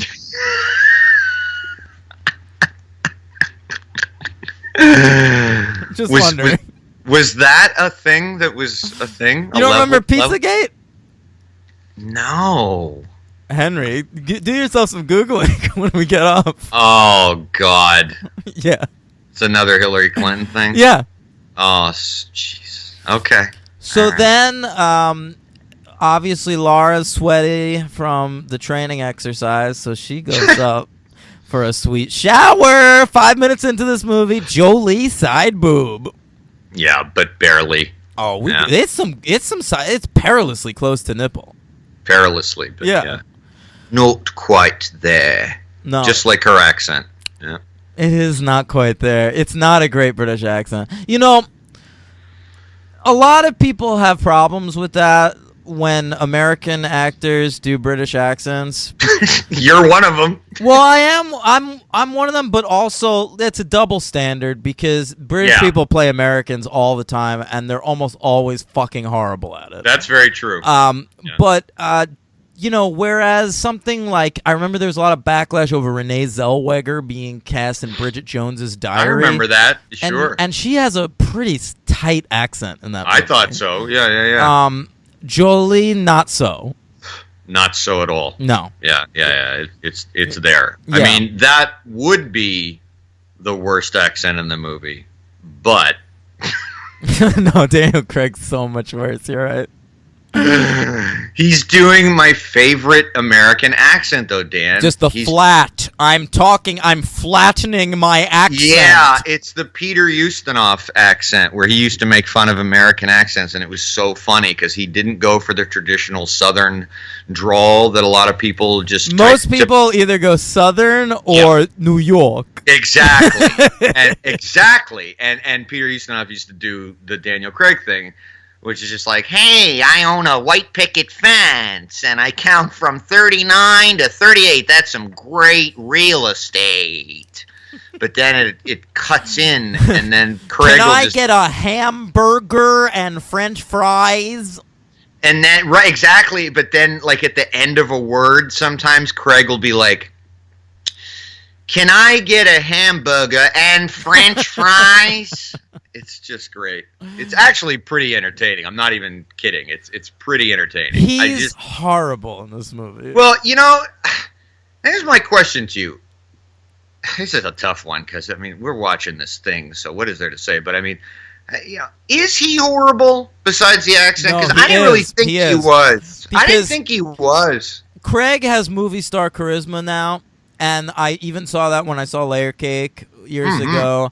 S1: Just wondering.
S2: Was that a thing that was a thing?
S1: You don't remember Pizzagate?
S2: No.
S1: Henry, do yourself some Googling when we get off.
S2: Oh, God.
S1: Yeah.
S2: It's another Hillary Clinton thing?
S1: Yeah.
S2: Oh, jeez. Okay.
S1: So then, obviously, Lara's sweaty from the training exercise, so she goes up for a sweet shower. 5 minutes into this movie, Jolie side boob.
S2: Yeah, but barely.
S1: Oh, it's perilously close to nipple.
S2: Perilously, but yeah. Not quite there.
S1: No.
S2: Just like her accent. Yeah.
S1: It is not quite there. It's not a great British accent. You know, a lot of people have problems with that when American actors do British accents.
S2: You're one of them.
S1: Well, I am. I'm one of them, but also it's a double standard because British people play Americans all the time, and they're almost always fucking horrible at it.
S2: That's very true.
S1: But you know, whereas something like I remember there was a lot of backlash over Renee Zellweger being cast in Bridget Jones's Diary.
S2: I remember that. Sure.
S1: And she has a pretty tight accent in that movie.
S2: I thought so. Yeah.
S1: Jolie, not so.
S2: Not so at all.
S1: No.
S2: Yeah. It's there.
S1: Yeah.
S2: I mean, that would be the worst accent in the movie, but
S1: no, Daniel Craig's so much worse. You're right.
S2: He's doing my favorite American accent, though, Dan.
S1: Just flat. I'm flattening my accent.
S2: Yeah, it's the Peter Ustinov accent, where he used to make fun of American accents, and it was so funny because he didn't go for the traditional Southern drawl that a lot of people just.
S1: Most people either go Southern or New York.
S2: Exactly, and Peter Ustinov used to do the Daniel Craig thing. which is just like, hey, I own a white picket fence, and I count from 39 to 38. That's some great real estate. But then it cuts in, and then Craig
S1: Can
S2: will
S1: I
S2: just...
S1: get a hamburger and French fries?
S2: And then, right, exactly, but then, like, at the end of a word, sometimes Craig will be like, can I get a hamburger and French fries? It's just great. It's actually pretty entertaining. I'm not even kidding. It's pretty entertaining.
S1: He's horrible in this movie.
S2: Well, here's my question to you. This is a tough one because, I mean, we're watching this thing, so what is there to say? But, I mean, is he horrible besides the accent? Because I didn't really think he was. I didn't think he was.
S1: Craig has movie star charisma now, and I even saw that when I saw Layer Cake years ago.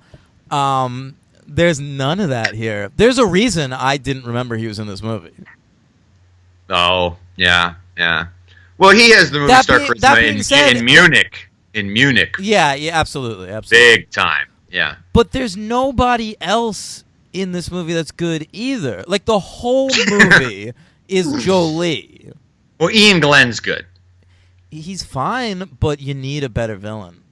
S1: There's none of that here. There's a reason I didn't remember he was in this movie.
S2: Oh, yeah. Well, he has the movie star charisma in Munich. In Munich.
S1: Yeah, absolutely.
S2: Big time, yeah.
S1: But there's nobody else in this movie that's good either. Like, the whole movie is Jolie.
S2: Well, Ian Glenn's good.
S1: He's fine, but you need a better villain.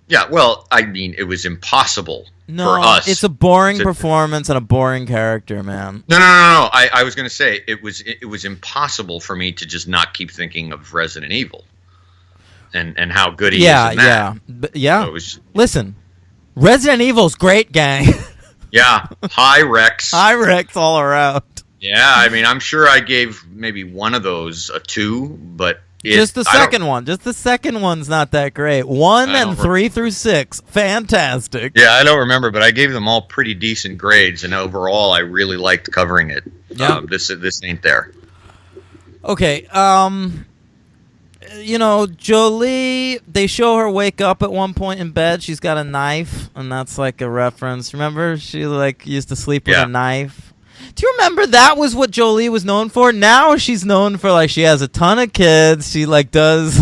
S2: Yeah, well, I mean, it was impossible for us.
S1: It's a boring performance and a boring character, man.
S2: No. I was going to say it was impossible for me to just not keep thinking of Resident Evil and how good he is in that.
S1: Yeah.
S2: So
S1: listen, Resident Evil's great, gang.
S2: Yeah, high Rex.
S1: High Rex all around.
S2: Yeah, I mean, I'm sure I gave maybe one of those a 2, but...
S1: Just the second one. Just the second one's not that great. 1 and 3 through 6. Fantastic.
S2: Yeah, I don't remember, but I gave them all pretty decent grades, and overall, I really liked covering it.
S1: Yeah.
S2: This ain't there.
S1: Okay. Jolie, they show her wake up at one point in bed. She's got a knife, and that's like a reference. Remember? She used to sleep with a knife. Do you remember that was what Jolie was known for? Now she's known for she has a ton of kids. She does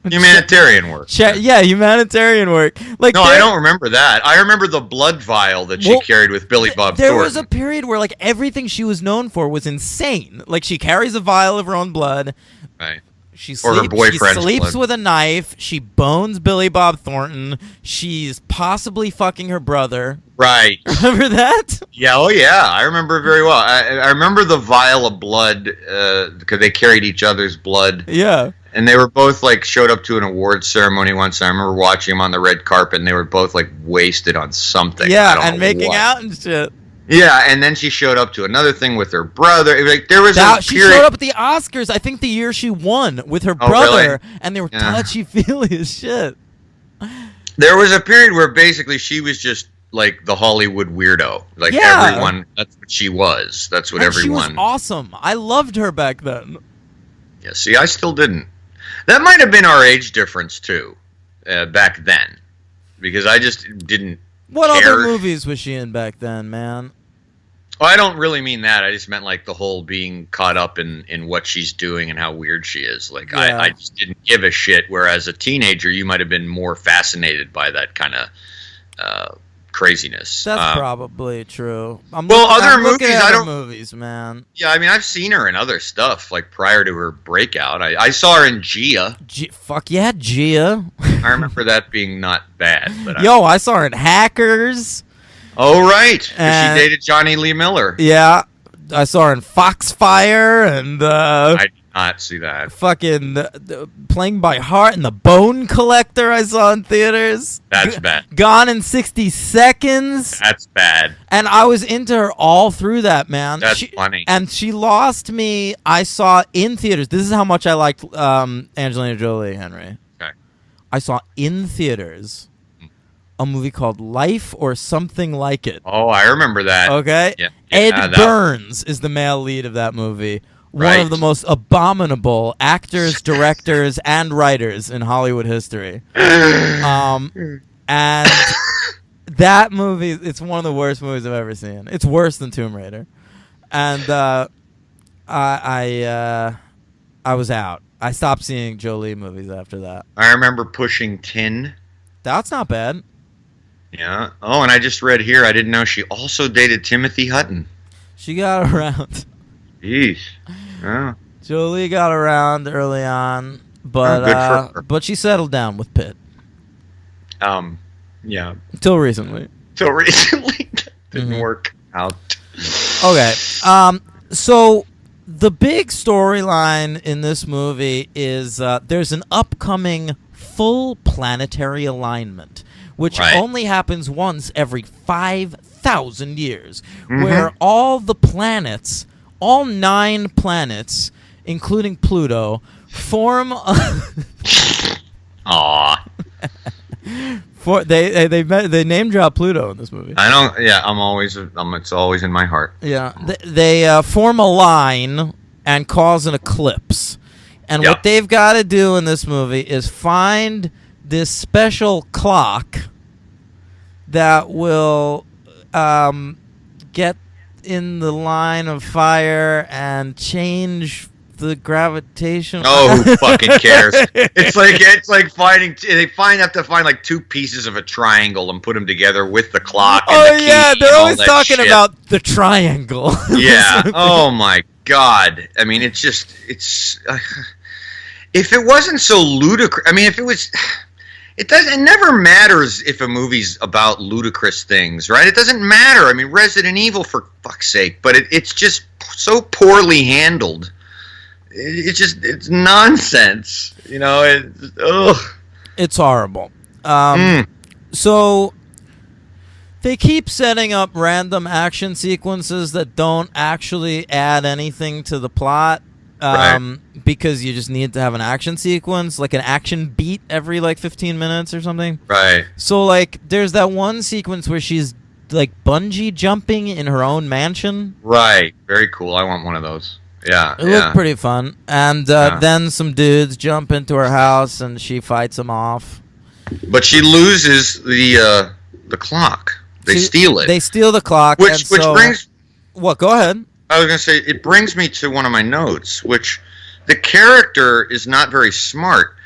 S2: humanitarian work.
S1: Humanitarian work.
S2: No, I don't remember that. I remember the blood vial that she carried with Billy Bob Thornton.
S1: There was a period where everything she was known for was insane. She carries a vial of her own blood.
S2: Right.
S1: She sleeps with a knife. She bones Billy Bob Thornton. She's possibly fucking her brother.
S2: Right.
S1: Remember that?
S2: Yeah. Oh, yeah. I remember very well. I remember the vial of blood because they carried each other's blood.
S1: Yeah.
S2: And they were both showed up to an awards ceremony once. I remember watching them on the red carpet, and they were both wasted on something.
S1: Yeah, and making out and shit.
S2: Yeah, and then she showed up to another thing with her brother. She
S1: showed up at the Oscars, I think the year she won, with her brother,
S2: really?
S1: And they were touchy-feely as shit.
S2: There was a period where basically she was just the Hollywood weirdo. Everyone, that's what she was. That's what everyone...
S1: She was awesome. I loved her back then.
S2: Yeah, see, I still didn't. That might have been our age difference, too, back then. Because I just didn't
S1: What
S2: care.
S1: other movies was she in back then, man?
S2: Oh, I don't really mean that. I just meant the whole being caught up in what she's doing and how weird she is. I just didn't give a shit. Whereas a teenager, you might have been more fascinated by that kind of craziness.
S1: That's probably true.
S2: Other
S1: movies, man.
S2: Yeah, I mean, I've seen her in other stuff prior to her breakout. I saw her in Gia.
S1: Fuck yeah, Gia.
S2: I remember that being not bad. But
S1: I saw her in Hackers.
S2: Oh, right. She dated Johnny Lee Miller.
S1: Yeah. I saw her in Foxfire and...
S2: I did not see that.
S1: Fucking Playing by Heart and The Bone Collector I saw in theaters.
S2: That's bad.
S1: Gone in 60 Seconds.
S2: That's bad.
S1: And I was into her all through that, man.
S2: That's funny.
S1: And she lost me. I saw in theaters. This is how much I liked Angelina Jolie, Henry.
S2: Okay.
S1: I saw in theaters a movie called Life or Something Like It.
S2: Oh, I remember that.
S1: Okay?
S2: Yeah.
S1: Ed Burns is the male lead of that movie. One of the most abominable actors, directors, and writers in Hollywood history. And that movie, it's one of the worst movies I've ever seen. It's worse than Tomb Raider. And I was out. I stopped seeing Jolie movies after that.
S2: I remember Pushing Tin.
S1: That's not bad.
S2: Yeah. Oh, and I just read here, I didn't know she also dated Timothy Hutton.
S1: She got around.
S2: Jeez. Yeah.
S1: Jolie got around early on,
S2: Good for her.
S1: but she settled down with Pitt.
S2: Yeah.
S1: Until recently.
S2: Till recently, didn't work out.
S1: Okay. So the big storyline in this movie is there's an upcoming full planetary alignment, which only happens once every 5,000 years, where all the planets, all 9 planets, including Pluto, form
S2: Aw.
S1: they name drop Pluto in this movie.
S2: I don't. Yeah, it's always in my heart.
S1: Yeah, they form a line and cause an eclipse, and what they've got to do in this movie is find this special clock that will get in the line of fire and change the gravitation.
S2: Oh, who fucking cares? It's like finding. They have to find like 2 pieces of a triangle and put them together with the clock. And the key
S1: they're
S2: and
S1: always
S2: all that
S1: talking
S2: shit.
S1: about the triangle.
S2: Yeah. Oh my God. I mean, it's if it wasn't so ludicrous. I mean, if it was. It never matters if a movie's about ludicrous things, right? It doesn't matter. I mean, Resident Evil, for fuck's sake, but it's just so poorly handled. It's nonsense, you know.
S1: It's horrible. So they keep setting up random action sequences that don't actually add anything to the plot. Because you just need to have an action sequence, like an action beat every like 15 minutes or something.
S2: Right.
S1: So like there's that one sequence where she's like bungee jumping in her own mansion.
S2: Right. Very cool. I want one of those. Yeah.
S1: It looked pretty fun. And then some dudes jump into her house and she fights them off.
S2: But she loses the clock. They steal it.
S1: They steal the clock.
S2: Which brings...
S1: What? Go ahead.
S2: I was going to say, it brings me to one of my notes, which the character is not very smart.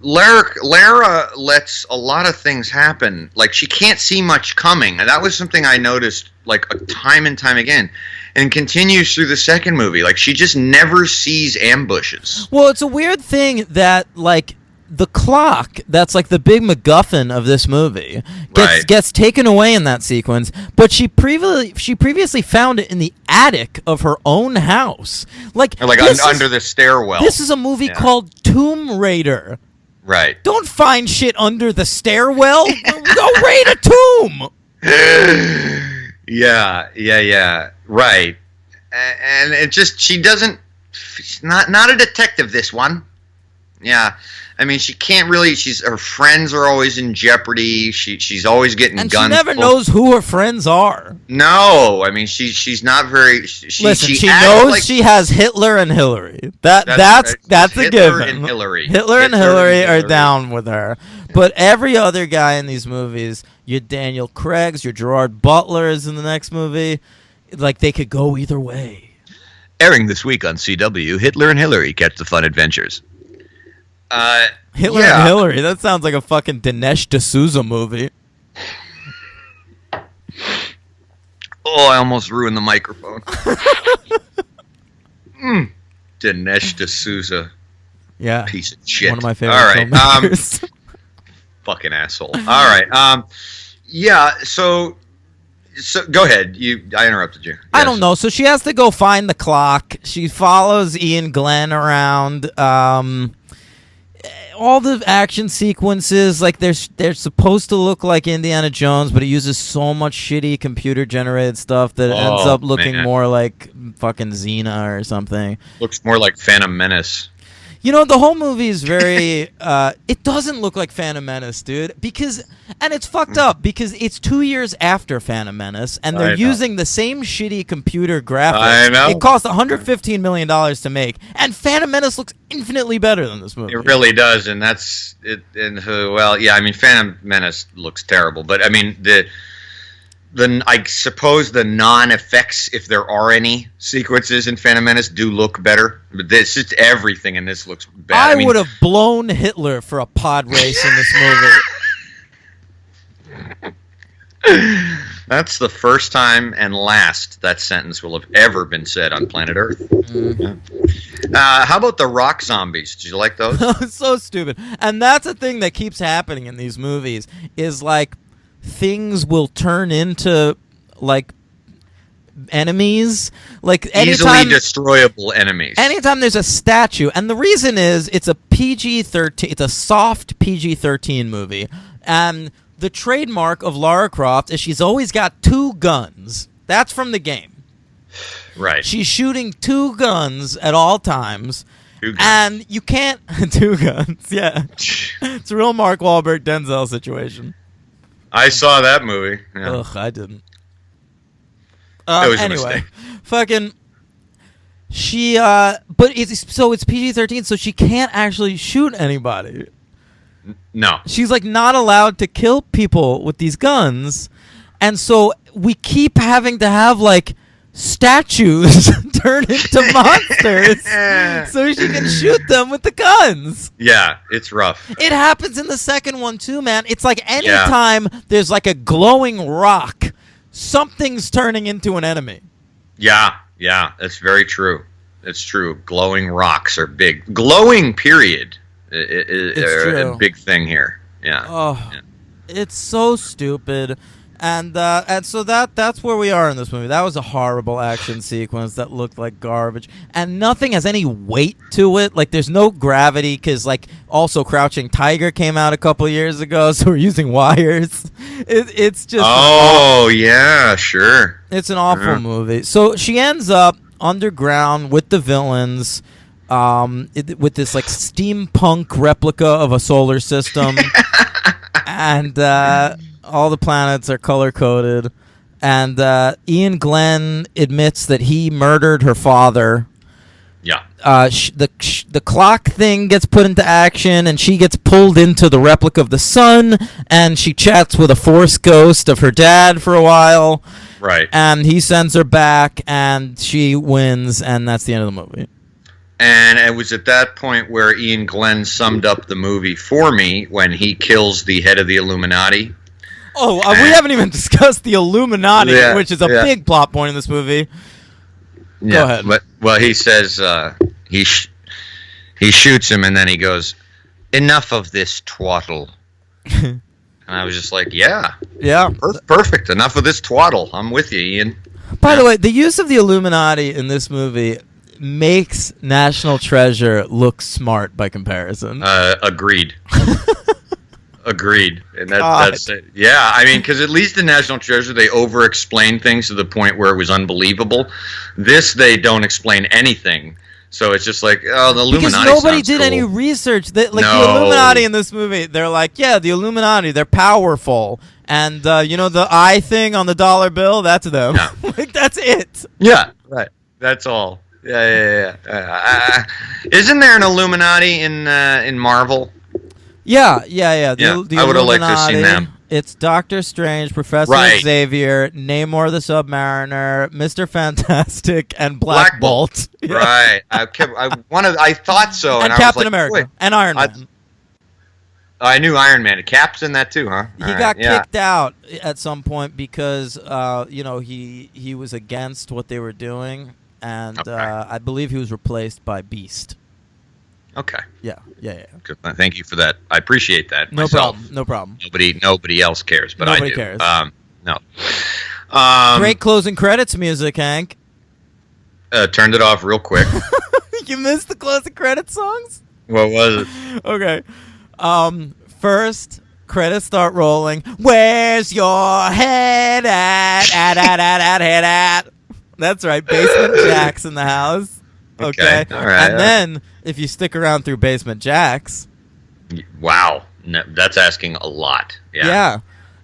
S2: Lara lets a lot of things happen. Like, she can't see much coming. And that was something I noticed, like, time and time again. And continues through the second movie. Like, she just never sees ambushes.
S1: Well, it's a weird thing that, like, the clock, that's like the big MacGuffin of this movie, gets taken away in that sequence, but she previously found it in the attic of her own house. Like
S2: under the stairwell.
S1: This is a movie called Tomb Raider.
S2: Right.
S1: Don't find shit under the stairwell. Go raid a tomb.
S2: Yeah. Right. And it just, she's not a detective, this one. Yeah. I mean, she can't really. Her friends are always in jeopardy. She's always getting guns.
S1: And she never knows who her friends are.
S2: No, I mean she's not very.
S1: Listen, she knows like, she has Hitler and Hillary. That's a
S2: Hitler
S1: given.
S2: And Hillary.
S1: Hitler and Hillary are down with her. But every other guy in these movies, your Daniel Craig's, your Gerard Butler's in the next movie, like they could go either way.
S2: Airing this week on CW, Hitler and Hillary Catch the Fun Adventures.
S1: Hitler and Hillary. That sounds like a fucking Dinesh D'Souza movie.
S2: Oh, I almost ruined the microphone. Dinesh D'Souza.
S1: Yeah.
S2: Piece of shit.
S1: One of my favorite filmmakers.
S2: Fucking asshole. All right. Yeah, so go ahead. I interrupted you. Yes.
S1: I don't know. So she has to go find the clock. She follows Ian Glenn around. All the action sequences, like they're supposed to look like Indiana Jones, but it uses so much shitty computer generated stuff that it ends up looking more like fucking Xena or something.
S2: Looks more like Phantom Menace.
S1: You know, the whole movie is very... it doesn't look like Phantom Menace, dude. And it's fucked up, because it's 2 years after Phantom Menace, and they're using the same shitty computer graphics.
S2: I know.
S1: It cost $115 million to make, and Phantom Menace looks infinitely better than this movie.
S2: It really does, and that's... well, yeah, I mean, Phantom Menace looks terrible, but, I mean, I suppose the non-effects, if there are any sequences in Phantom Menace, do look better. But this, just everything in this looks bad.
S1: I would have blown Hitler for a pod race in this movie.
S2: That's the first time and last that sentence will have ever been said on planet Earth.
S1: Mm.
S2: How about the rock zombies? Did you like those?
S1: So stupid. And that's a thing that keeps happening in these movies is like things will turn into like enemies, like
S2: easily destroyable enemies.
S1: Anytime there's a statue, and the reason is it's a PG-13, it's a soft PG-13 movie, and the trademark of Lara Croft is she's always got 2 guns. That's from the game.
S2: Right.
S1: She's shooting 2 guns at all times.
S2: 2 guns.
S1: And you can't 2 guns. Yeah. It's a real Mark Wahlberg Denzel situation.
S2: I saw that movie. Yeah.
S1: Ugh, I didn't.
S2: It was
S1: anyway,
S2: a mistake.
S1: Fucking she but it's PG-13, so she can't actually shoot anybody.
S2: No.
S1: She's like not allowed to kill people with these guns. And so we keep having to have like statues turn into monsters so she can shoot them with the guns.
S2: Yeah, it's rough.
S1: It happens in the second one too, man. It's like anytime there's like a glowing rock, something's turning into an enemy.
S2: Yeah, that's very true. It's true. Glowing rocks are big. Glowing, period, is a big thing here. Yeah.
S1: Oh, yeah. It's so stupid. And so that's where we are in this movie. That was a horrible action sequence that looked like garbage, and nothing has any weight to it. Like there's no gravity because like also Crouching Tiger came out a couple years ago, so we're using wires. It's just
S2: yeah, sure.
S1: It's an awful movie. So she ends up underground with the villains, with this like steampunk replica of a solar system, and. All the planets are color-coded, and Ian Glenn admits that he murdered her father.
S2: Yeah.
S1: The clock thing gets put into action, and she gets pulled into the replica of the sun, and she chats with a Force ghost of her dad for a while.
S2: Right.
S1: And he sends her back, and she wins, and that's the end of the movie.
S2: And it was at that point where Ian Glenn summed up the movie for me when he kills the head of the Illuminati.
S1: Oh, we haven't even discussed the Illuminati, which is a big plot point in this movie. Go ahead.
S2: Well, he says he shoots him, and then he goes, "Enough of this twaddle." And I was just like, "Yeah, perfect. Enough of this twaddle. I'm with you, Ian."
S1: By the way, the use of the Illuminati in this movie makes National Treasure look smart by comparison.
S2: Agreed. Agreed, and that's it. Yeah, I mean, because at least in National Treasure they over-explain things to the point where it was unbelievable. This they don't explain anything, so it's just like, oh, the Illuminati.
S1: Because nobody did any research. The Illuminati in this movie, they're like, yeah, the Illuminati, they're powerful, and the eye thing on the dollar bill, that's them. Yeah. Like that's it.
S2: Yeah, right. That's all. Yeah. Isn't there an Illuminati in Marvel?
S1: Yeah.
S2: The I would have liked to have seen them.
S1: It's Doctor Strange, Professor Xavier, Namor the Submariner, Mr. Fantastic, and Black Bolt.
S2: Yeah. Right. I thought so.
S1: And Captain America. And Iron Man.
S2: I knew Iron Man. Cap's in that too, huh?
S1: He got kicked out at some point because he was against what they were doing, and I believe he was replaced by Beast.
S2: Okay.
S1: Yeah.
S2: Good. Thank you for that. I appreciate that.
S1: No problem.
S2: Nobody else cares, but
S1: nobody
S2: I do.
S1: Cares.
S2: No.
S1: Great closing credits music, Hank.
S2: Turned it off real quick.
S1: You missed the closing credits songs?
S2: What was it?
S1: Okay. First, credits start rolling. Where's your head at? Head at. That's right. Basement Jack's in the house. Okay.
S2: All right.
S1: And then, if you stick around through Basement Jack's.
S2: Wow. No, that's asking a lot.
S1: Yeah.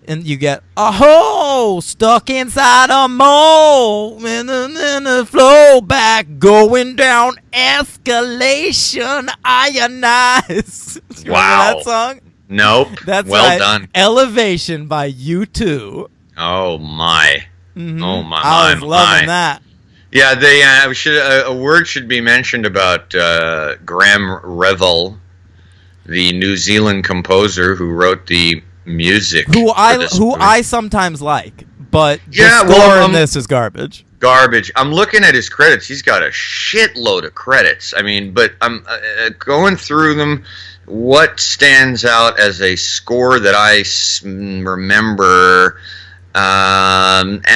S1: And you get a hole stuck inside a mole in the flow back going down escalation ionized.
S2: Wow.
S1: That song?
S2: Nope.
S1: That's
S2: well done.
S1: Elevation by U2.
S2: Oh my.
S1: Mm-hmm.
S2: Oh my.
S1: I was loving that.
S2: Yeah, a word should be mentioned about Graham Revell, the New Zealand composer who wrote the music.
S1: Who I sometimes like, but
S2: Yeah,
S1: the score
S2: well,
S1: in this is garbage.
S2: Garbage. I'm looking at his credits. He's got a shitload of credits. I mean, but I'm going through them. What stands out as a score that I remember? Absolutely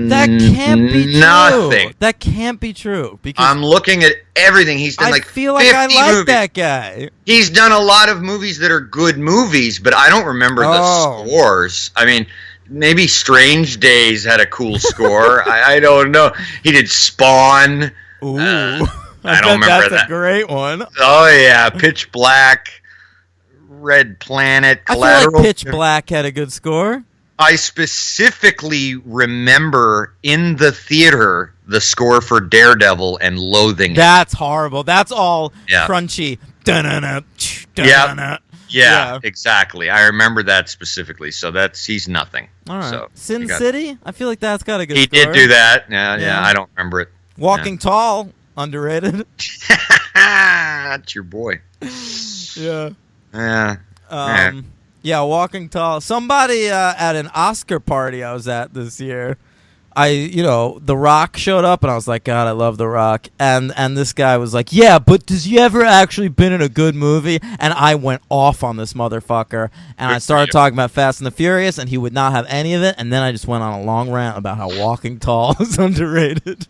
S1: That can't be
S2: nothing.
S1: True. That can't be true. Because
S2: I'm looking at everything. He's done
S1: I feel like I like that guy.
S2: He's done a lot of movies that are good movies, but I don't remember the scores. I mean, maybe Strange Days had a cool score. I don't know. He did Spawn.
S1: Ooh.
S2: I don't remember
S1: that's a great one.
S2: Oh, yeah. Pitch Black. Red Planet.
S1: Collateral. I feel like Pitch Black had a good score.
S2: I specifically remember in the theater the score for Daredevil and loathing.
S1: That's horrible. That's all crunchy. Dun-dun-dun, dun-dun-dun.
S2: Yeah, exactly. I remember that specifically. So he's nothing.
S1: All right.
S2: So
S1: Sin City? I feel like that's got a good
S2: score. He did do that. Yeah, I don't remember it.
S1: Walking Tall, underrated.
S2: That's your boy.
S1: Yeah.
S2: Yeah.
S1: Walking Tall. Somebody at an Oscar party I was at this year, The Rock showed up, and I was like, God, I love The Rock. And this guy was like, yeah, but has he ever actually been in a good movie? And I went off on this motherfucker, and I started talking about Fast and the Furious, and he would not have any of it. And then I just went on a long rant about how Walking Tall is underrated.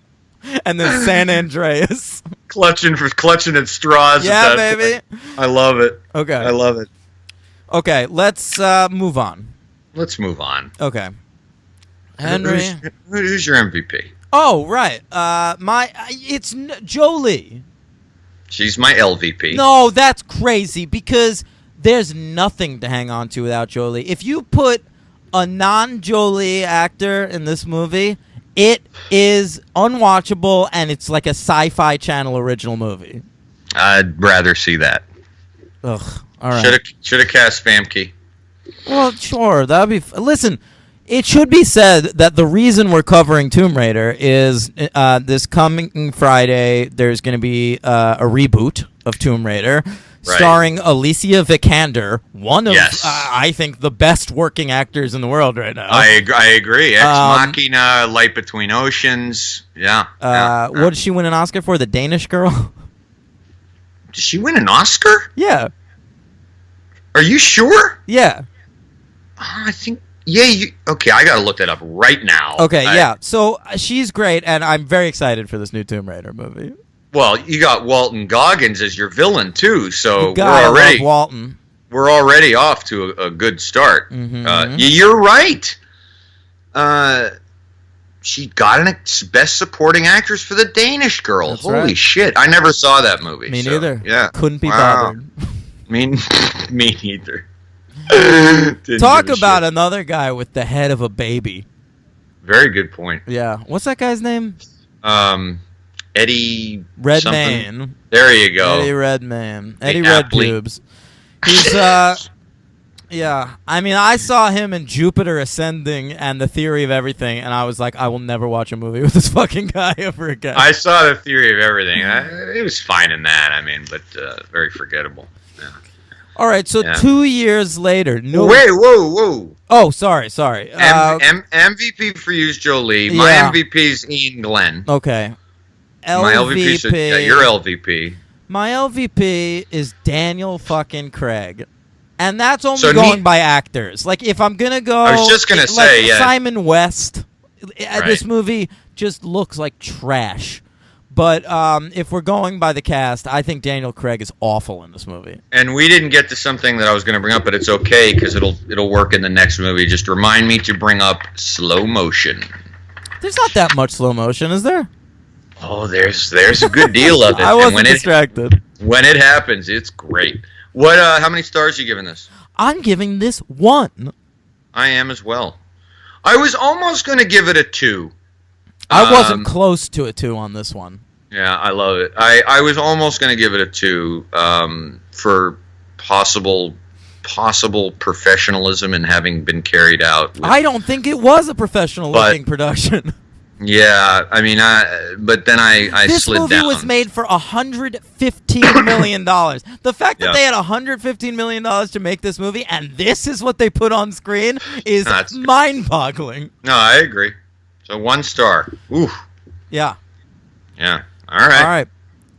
S1: And then San Andreas.
S2: Clutching at straws.
S1: Yeah, baby.
S2: Point. I love it.
S1: Okay.
S2: I love it.
S1: Okay, let's move on.
S2: Let's move on.
S1: Okay. Henry.
S2: Who's your MVP?
S1: Oh, right. It's Jolie.
S2: She's my LVP.
S1: No, that's crazy because there's nothing to hang on to without Jolie. If you put a non-Jolie actor in this movie, it is unwatchable, and it's like a Sci-Fi Channel original movie.
S2: I'd rather see that.
S1: Ugh. All right.
S2: Should have cast Famke.
S1: Well, sure. That'd be. Listen, it should be said that the reason we're covering Tomb Raider is this coming Friday. There's going to be a reboot of Tomb Raider. Right. Starring Alicia Vikander, one of, I think, the best working actors in the world right now.
S2: I agree. Ex Machina, Light Between Oceans. Yeah.
S1: What did she win an Oscar for? The Danish Girl?
S2: Did she win an Oscar?
S1: Yeah.
S2: Are you sure?
S1: Yeah.
S2: I think... Yeah, okay, I gotta look that up right now.
S1: Okay, So she's great, and I'm very excited for this new Tomb Raider movie.
S2: Well, you got Walton Goggins as your villain too, so
S1: Walton.
S2: We're already off to a good start.
S1: Mm-hmm.
S2: You're right. She got an Best Supporting Actress for The Danish Girl.
S1: That's
S2: Holy
S1: right.
S2: shit! I never saw that movie.
S1: Me neither.
S2: Yeah,
S1: couldn't be bothered.
S2: Me neither.
S1: Talk about another guy with the head of a baby.
S2: Very good point.
S1: Yeah, what's that guy's name?
S2: Eddie
S1: Redmayne.
S2: There you go.
S1: Eddie Redmayne. Eddie Redpubes. He's yeah. I mean, I saw him in Jupiter Ascending and The Theory of Everything, and I was like, I will never watch a movie with this fucking guy ever again.
S2: I saw The Theory of Everything. It was fine in that. I mean, but very forgettable. Yeah.
S1: All right, so 2 years later. No.
S2: Wait, whoa.
S1: Oh, sorry.
S2: MVP for you is Jolie. My MVP is Ian Glenn.
S1: Okay.
S2: My LVP is your LVP.
S1: My LVP is Daniel fucking Craig. And that's only going by actors. Like, if I'm going to go...
S2: I was just going to say,
S1: Simon West, this movie just looks like trash. But if we're going by the cast, I think Daniel Craig is awful in this movie.
S2: And we didn't get to something that I was going to bring up, but it's okay because it'll work in the next movie. Just remind me to bring up slow motion.
S1: There's not that much slow motion, is there?
S2: Oh, there's a good deal of it.
S1: I wasn't distracted.
S2: When it happens, it's great. What? How many stars are you giving this?
S1: I'm giving this 1.
S2: I am as well. I was almost going to give it a 2.
S1: I wasn't close to a 2 on this one.
S2: Yeah, I love it. I was almost going to give it a 2 for possible professionalism and having been carried out.
S1: I don't think it was a professional-looking production.
S2: Yeah, I mean, but then I
S1: This
S2: slid
S1: movie
S2: down.
S1: was made for $115 million. The fact that
S2: Yeah.
S1: they had $115 million to make this movie, and this is what they put on screen, is
S2: That's-
S1: mind-boggling.
S2: No, I agree. So 1 star. Ooh,
S1: Yeah.
S2: yeah. All right.
S1: All right,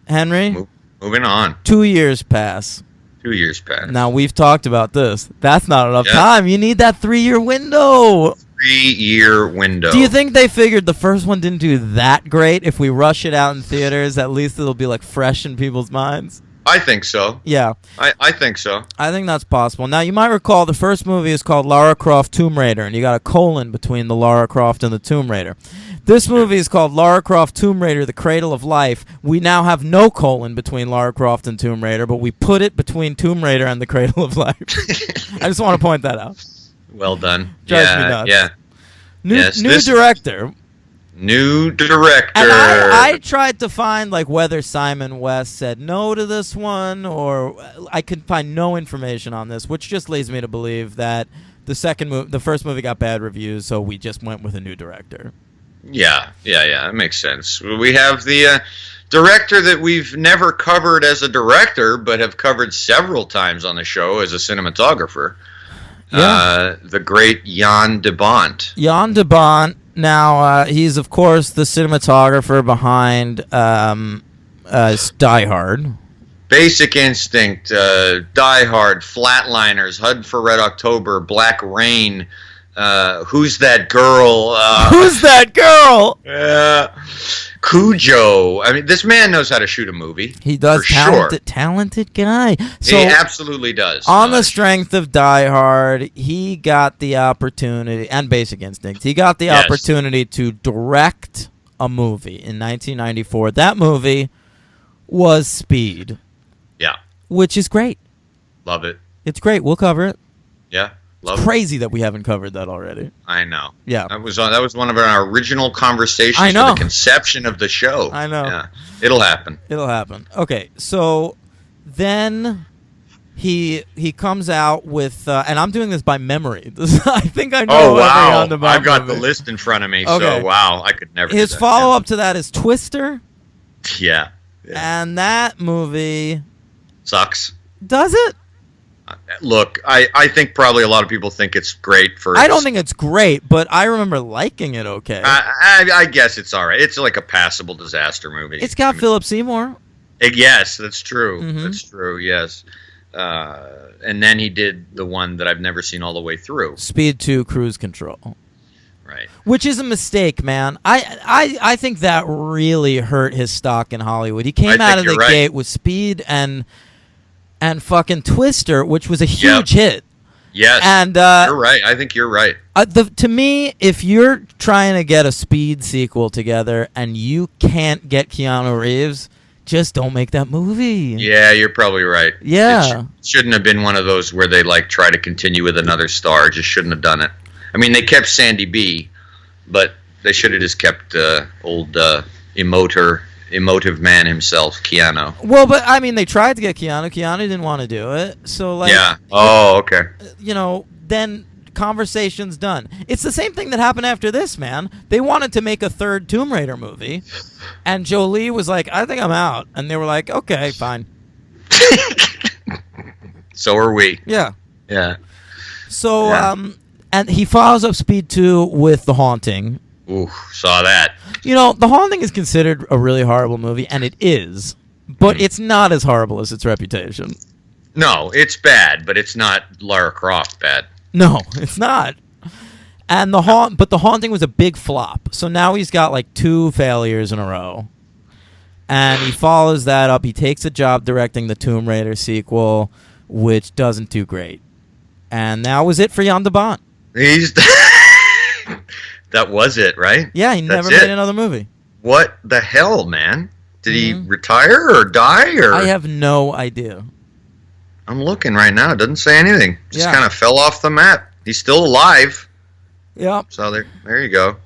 S1: Henry,
S2: Moving on.
S1: 2 years pass.
S2: 2 years passed.
S1: Now, we've talked about this. That's not enough
S2: Yeah.
S1: time. You need that 3-year window.
S2: 3-year window.
S1: Do you think they figured the first one didn't do that great? If we rush it out in theaters, at least it'll be like fresh in people's minds.
S2: I think so.
S1: Yeah,
S2: I think so.
S1: I think that's possible. Now, you might recall the first movie is called Lara Croft Tomb Raider, and you got a colon between the Lara Croft and the Tomb Raider. This movie is called Lara Croft Tomb Raider, The Cradle of Life. We now have no colon between Lara Croft and Tomb Raider, but we put it between Tomb Raider and The Cradle of Life. I just want to point that out.
S2: Well done.
S1: Drives
S2: yeah,
S1: me nuts.
S2: yeah.
S1: New
S2: Yes,
S1: new
S2: this-
S1: director.
S2: New director.
S1: And I tried to find like whether Simon West said no to this one, or I could find no information on this, which just leads me to believe that the first movie got bad reviews, so we just went with a new director.
S2: Yeah. That makes sense. We have the director that we've never covered as a director, but have covered several times on the show as a cinematographer.
S1: Yeah.
S2: The great Jan de Bont.
S1: Jan de Bont. Now he's of course the cinematographer behind Die Hard.
S2: Basic Instinct, Die Hard, Flatliners, HUD for Red October, Black Rain, Who's That Girl?
S1: Who's that girl?
S2: Cujo. I mean, this man knows how to shoot a movie.
S1: He does.
S2: For
S1: Talented guy. So
S2: he absolutely does.
S1: on the strength of Die Hard, he got the opportunity, and Basic Instinct, he got the
S2: Yes.
S1: opportunity to direct a movie in 1994. That movie was Speed,
S2: Yeah,
S1: which is great.
S2: love it.
S1: It's great. We'll cover it.
S2: Yeah, love
S1: It's
S2: it.
S1: crazy that we haven't covered that already.
S2: I know.
S1: Yeah.
S2: That was one of our original conversations
S1: I know.
S2: for the conception of the show.
S1: I know.
S2: Yeah, it'll happen.
S1: It'll happen. Okay, so then he comes out with, and I'm doing this by memory. I think I know.
S2: Oh
S1: every
S2: wow!
S1: On the Bond
S2: I've got
S1: movie.
S2: the list in front of me.
S1: Okay.
S2: So wow, I could never. do
S1: His
S2: that.
S1: follow-up to that is Twister,
S2: Yeah.
S1: and that movie
S2: Sucks.
S1: does it?
S2: Look, I think probably a lot of people think it's great for.
S1: I don't think it's great, but I remember liking it. Okay,
S2: I guess it's all right. It's like a passable disaster movie.
S1: it's got Philip Seymour.
S2: Yes, that's true.
S1: Mhm.
S2: That's true. Yes. And then he did the one that I've never seen all the way through.
S1: Speed 2 Cruise Control,
S2: Right.
S1: which is a mistake, man. I think that really hurt his stock in Hollywood. He came
S2: I think
S1: out of the
S2: you're right.
S1: gate with Speed and fucking Twister, which was a huge hit.
S2: Yes.
S1: And
S2: you're right. I think you're right.
S1: to me, if you're trying to get a Speed sequel together and you can't get Keanu Reeves, just don't make that movie.
S2: Yeah, you're probably right.
S1: Yeah.
S2: It shouldn't have been one of those where they like try to continue with another star. Just shouldn't have done it. I mean, they kept Sandy B, but they should have just kept old emotive man himself, Keanu.
S1: Well, but I mean, they tried to get Keanu. Keanu didn't want to do it. So, like,
S2: Yeah. Oh, okay.
S1: Then conversation's done. It's the same thing that happened after this, man. They wanted to make a third Tomb Raider movie, and Jolie was like, I think I'm out. And they were like, okay, fine.
S2: So are we.
S1: Yeah.
S2: Yeah.
S1: So,
S2: Yeah.
S1: and he follows up Speed 2 with The Haunting.
S2: Ooh, saw that.
S1: The Haunting is considered a really horrible movie, and it is, but it's not as horrible as its reputation.
S2: No, it's bad, but it's not Lara Croft bad.
S1: No, it's not. And The Haunting was a big flop. So now he's got like 2 failures in a row. And he follows that up. He takes a job directing the Tomb Raider sequel, which doesn't do great. And that was it for Jan de Bont.
S2: He's that was it, right?
S1: Yeah, he never
S2: That's
S1: made
S2: it.
S1: another movie.
S2: What the hell, man? Did he
S1: Mhm.
S2: retire or die or?
S1: I have no idea.
S2: I'm looking right now. It doesn't say anything. Just
S1: Yeah.
S2: kind of fell off the map. He's still alive.
S1: Yep.
S2: So there you go.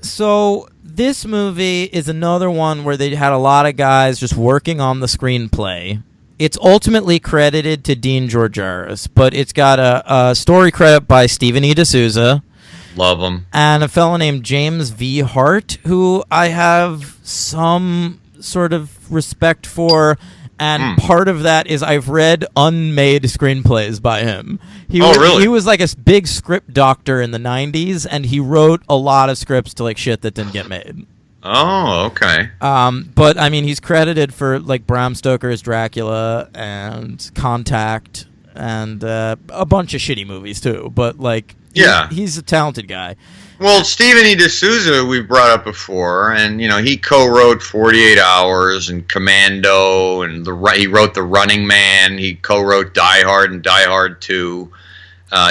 S1: So this movie is another one where they had a lot of guys just working on the screenplay. It's ultimately credited to Dean Georgaris, but it's got a story credit by Stephen E. D'Souza.
S2: Love him.
S1: And a fellow named James V. Hart, who I have some sort of respect for. And part of that is I've read unmade screenplays by him.
S2: Really?
S1: He was like a big script doctor in the 90s, and he wrote a lot of scripts to like shit that didn't get made.
S2: Oh, okay.
S1: But I mean, he's credited for like Bram Stoker's Dracula and Contact and a bunch of shitty movies too. But like, he's a talented guy.
S2: Well, Stephen E. D'Souza we've brought up before, and he co-wrote 48 Hours and Commando, and he wrote The Running Man. He co-wrote Die Hard and Die Hard 2.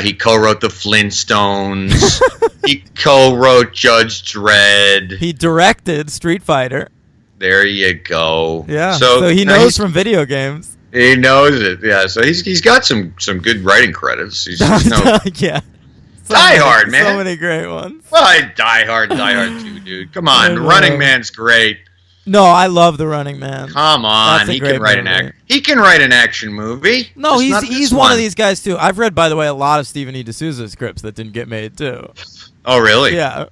S2: He co-wrote The Flintstones. He co-wrote Judge Dredd.
S1: He directed Street Fighter.
S2: There you go.
S1: Yeah. So he knows from video games.
S2: He knows it. Yeah. So he's got some good writing credits.
S1: Yeah.
S2: Die Hard, man.
S1: So many great ones.
S2: Well, Die Hard 2, dude. Come on, The Running Man's great.
S1: No, I love The Running Man.
S2: Come on, he can write He can write an action movie.
S1: No, he's one of these guys too. I've read, by the way, a lot of Stephen E. D'Souza scripts that didn't get made too.
S2: Oh, really?
S1: Yeah.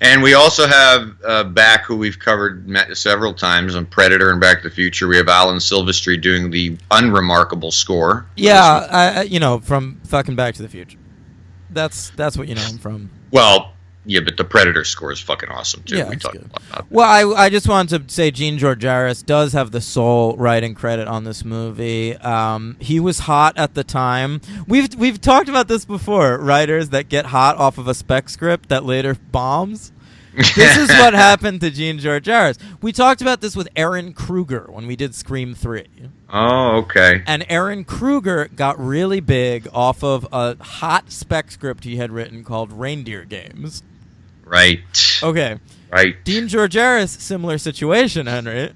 S2: And we also have back who we've covered several times on Predator and Back to the Future. We have Alan Silvestri doing the unremarkable score.
S1: Yeah, from fucking Back to the Future. That's what you know him from.
S2: Well, yeah, but the Predator score is fucking awesome too.
S1: Yeah,
S2: we talked about that.
S1: Well, I just wanted to say Gene Georgiaris does have the sole writing credit on this movie. He was hot at the time. We've talked about this before. Writers that get hot off of a spec script that later bombs. This is what happened to Gene Georgiaris. We talked about this with Aaron Kruger when we did Scream 3.
S2: Oh, okay.
S1: And Aaron Kruger got really big off of a hot spec script he had written called Reindeer Games.
S2: Right.
S1: Okay.
S2: Right.
S1: Dean Georgiaris, similar situation, Henry.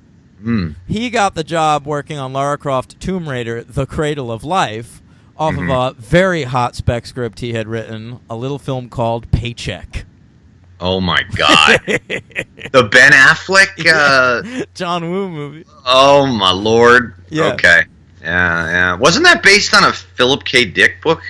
S1: He got the job working on Lara Croft Tomb Raider, The Cradle of Life, off of a very hot spec script he had written, a little film called Paycheck.
S2: Oh my God. The Ben Affleck
S1: John Woo movie.
S2: Oh my Lord.
S1: Yeah.
S2: Okay. Yeah. Wasn't that based on a Philip K. Dick book?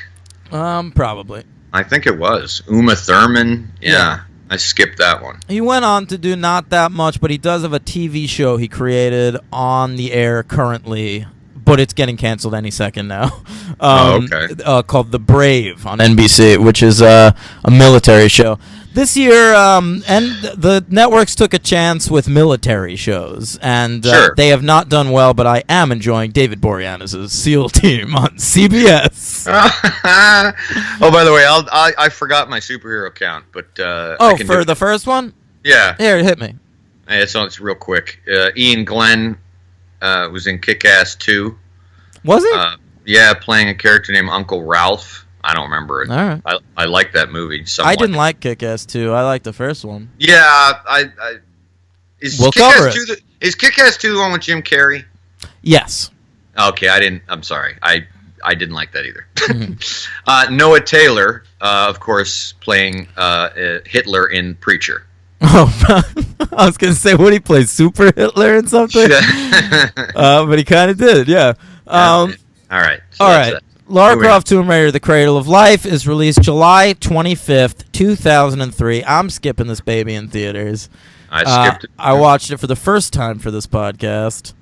S1: Probably.
S2: I think it was. Uma Thurman. Yeah. I skipped that one.
S1: He went on to do not that much, but he does have a TV show he created on the air currently, but it's getting canceled any second now.
S2: Okay.
S1: Called The Brave on NBC, which is a military show. This year, and the networks took a chance with military shows, and they have not done well, but I am enjoying David Boreanaz's SEAL Team on CBS.
S2: Oh, by the way, I forgot my superhero count, but
S1: for the first one?
S2: Yeah.
S1: Here, hit me.
S2: Hey, it's real quick. Ian Glenn was in Kick-Ass 2.
S1: Was he?
S2: Yeah, playing a character named Uncle Ralph. I don't remember it.
S1: All right.
S2: I like that movie somewhat.
S1: I didn't like Kick-Ass 2. I liked the first one.
S2: Yeah,
S1: we'll cover it.
S2: Is Kick-Ass 2 the one with Jim Carrey?
S1: Yes.
S2: Okay, I'm sorry. I didn't like that either. Mm-hmm. Noah Taylor, of course, playing Hitler in Preacher.
S1: Oh, I was going to say, what, he play Super Hitler in something? But he kind of did, yeah.
S2: All right.
S1: So all right. Lara Croft Tomb Raider, The Cradle of Life is released July 25th, 2003. I'm skipping this baby in theaters.
S2: I skipped it.
S1: I watched it for the first time for this podcast.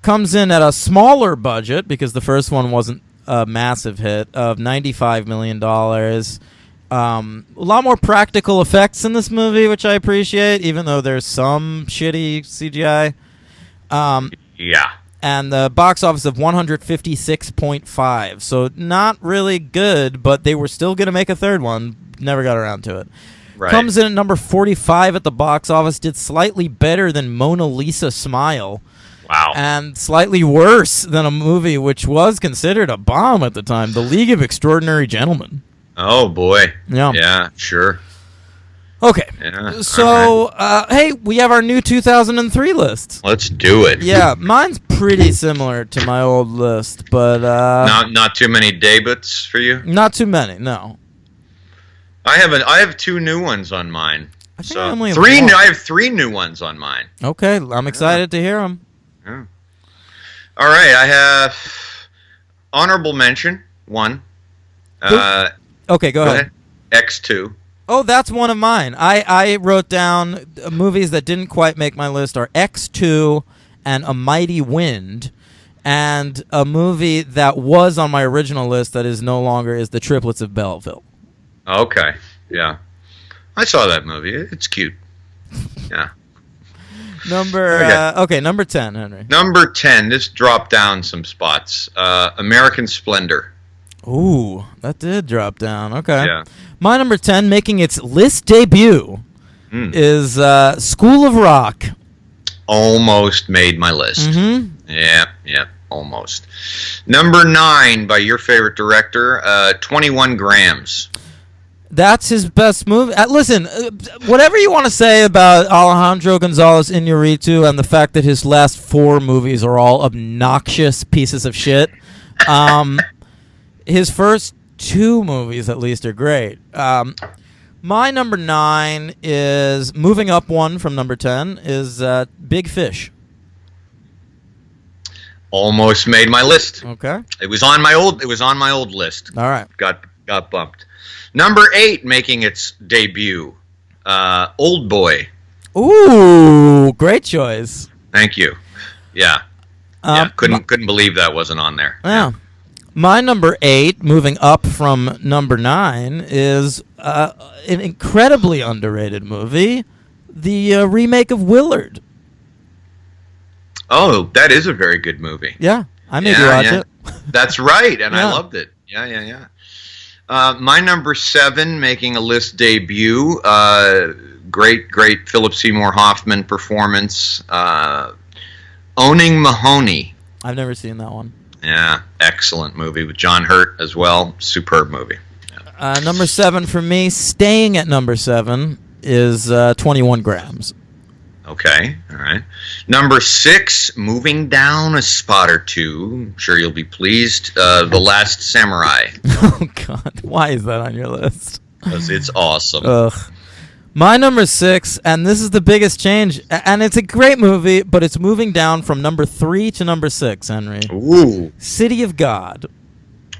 S1: Comes in at a smaller budget because the first one wasn't a massive hit of $95 million. A lot more practical effects in this movie, which I appreciate, even though there's some shitty CGI.
S2: Yeah.
S1: And the box office of 156.5. So not really good, but they were still going to make a third one. Never got around to it.
S2: Right.
S1: Comes in at number 45 at the box office. Did slightly better than Mona Lisa Smile.
S2: Wow.
S1: And slightly worse than a movie which was considered a bomb at the time, The League of Extraordinary Gentlemen.
S2: Oh, boy.
S1: Yeah.
S2: Yeah, sure.
S1: Okay.
S2: Yeah,
S1: so, hey, we have our new 2003 list.
S2: Let's do it.
S1: Yeah, mine's pretty similar to my old list, but...
S2: Not too many debuts for you?
S1: Not too many, no.
S2: I have two new ones on mine.
S1: I think
S2: so
S1: I only have
S2: three.
S1: one.
S2: I have three new ones on mine.
S1: Okay, I'm excited to hear them.
S2: Yeah. All right, I have honorable mention, one.
S1: Okay, go ahead.
S2: X2.
S1: Oh, that's one of mine. I wrote down movies that didn't quite make my list are X2 and A Mighty Wind, and a movie that was on my original list that is no longer is The Triplets of Belleville.
S2: Okay, yeah. I saw that movie. It's cute. Yeah.
S1: Number 10, Henry.
S2: Number 10, this dropped down some spots. American Splendor.
S1: Ooh, that did drop down. Okay.
S2: Yeah.
S1: My number 10, making its list debut, is School of Rock.
S2: Almost made my list.
S1: Mm-hmm.
S2: Yeah, almost. Number 9, by your favorite director, 21 Grams.
S1: That's his best movie. Listen, whatever you want to say about Alejandro Gonzalez Iñárritu and the fact that his last 4 movies are all obnoxious pieces of shit, his first 2 movies at least are great. My number 9 is moving up one from number 10 is Big Fish.
S2: Almost made my list.
S1: Okay.
S2: It was on my old list.
S1: All right.
S2: Got bumped. Number 8, making its debut, Old Boy.
S1: Ooh, great choice.
S2: Thank you. Yeah. Couldn't believe that wasn't on there.
S1: Yeah. My number 8, moving up from number 9, is an incredibly underrated movie, the remake of Willard.
S2: Oh, that is a very good movie.
S1: Yeah, I made you watch it.
S2: That's right, and
S1: Yeah.
S2: I loved it. Yeah. My number 7, making a list debut, great Philip Seymour Hoffman performance, Owning Mahoney.
S1: I've never seen that one.
S2: Yeah, excellent movie with John Hurt as well. Superb movie. Yeah.
S1: Number 7 for me, staying at number 7, is 21 Grams.
S2: Okay, all right. Number 6, moving down a spot or 2. I'm sure you'll be pleased. The Last Samurai.
S1: Oh, God. Why is that on your list?
S2: Because it's awesome.
S1: Ugh. My number 6, and this is the biggest change, and it's a great movie, but it's moving down from number 3 to number 6, Henry.
S2: Ooh.
S1: City of God.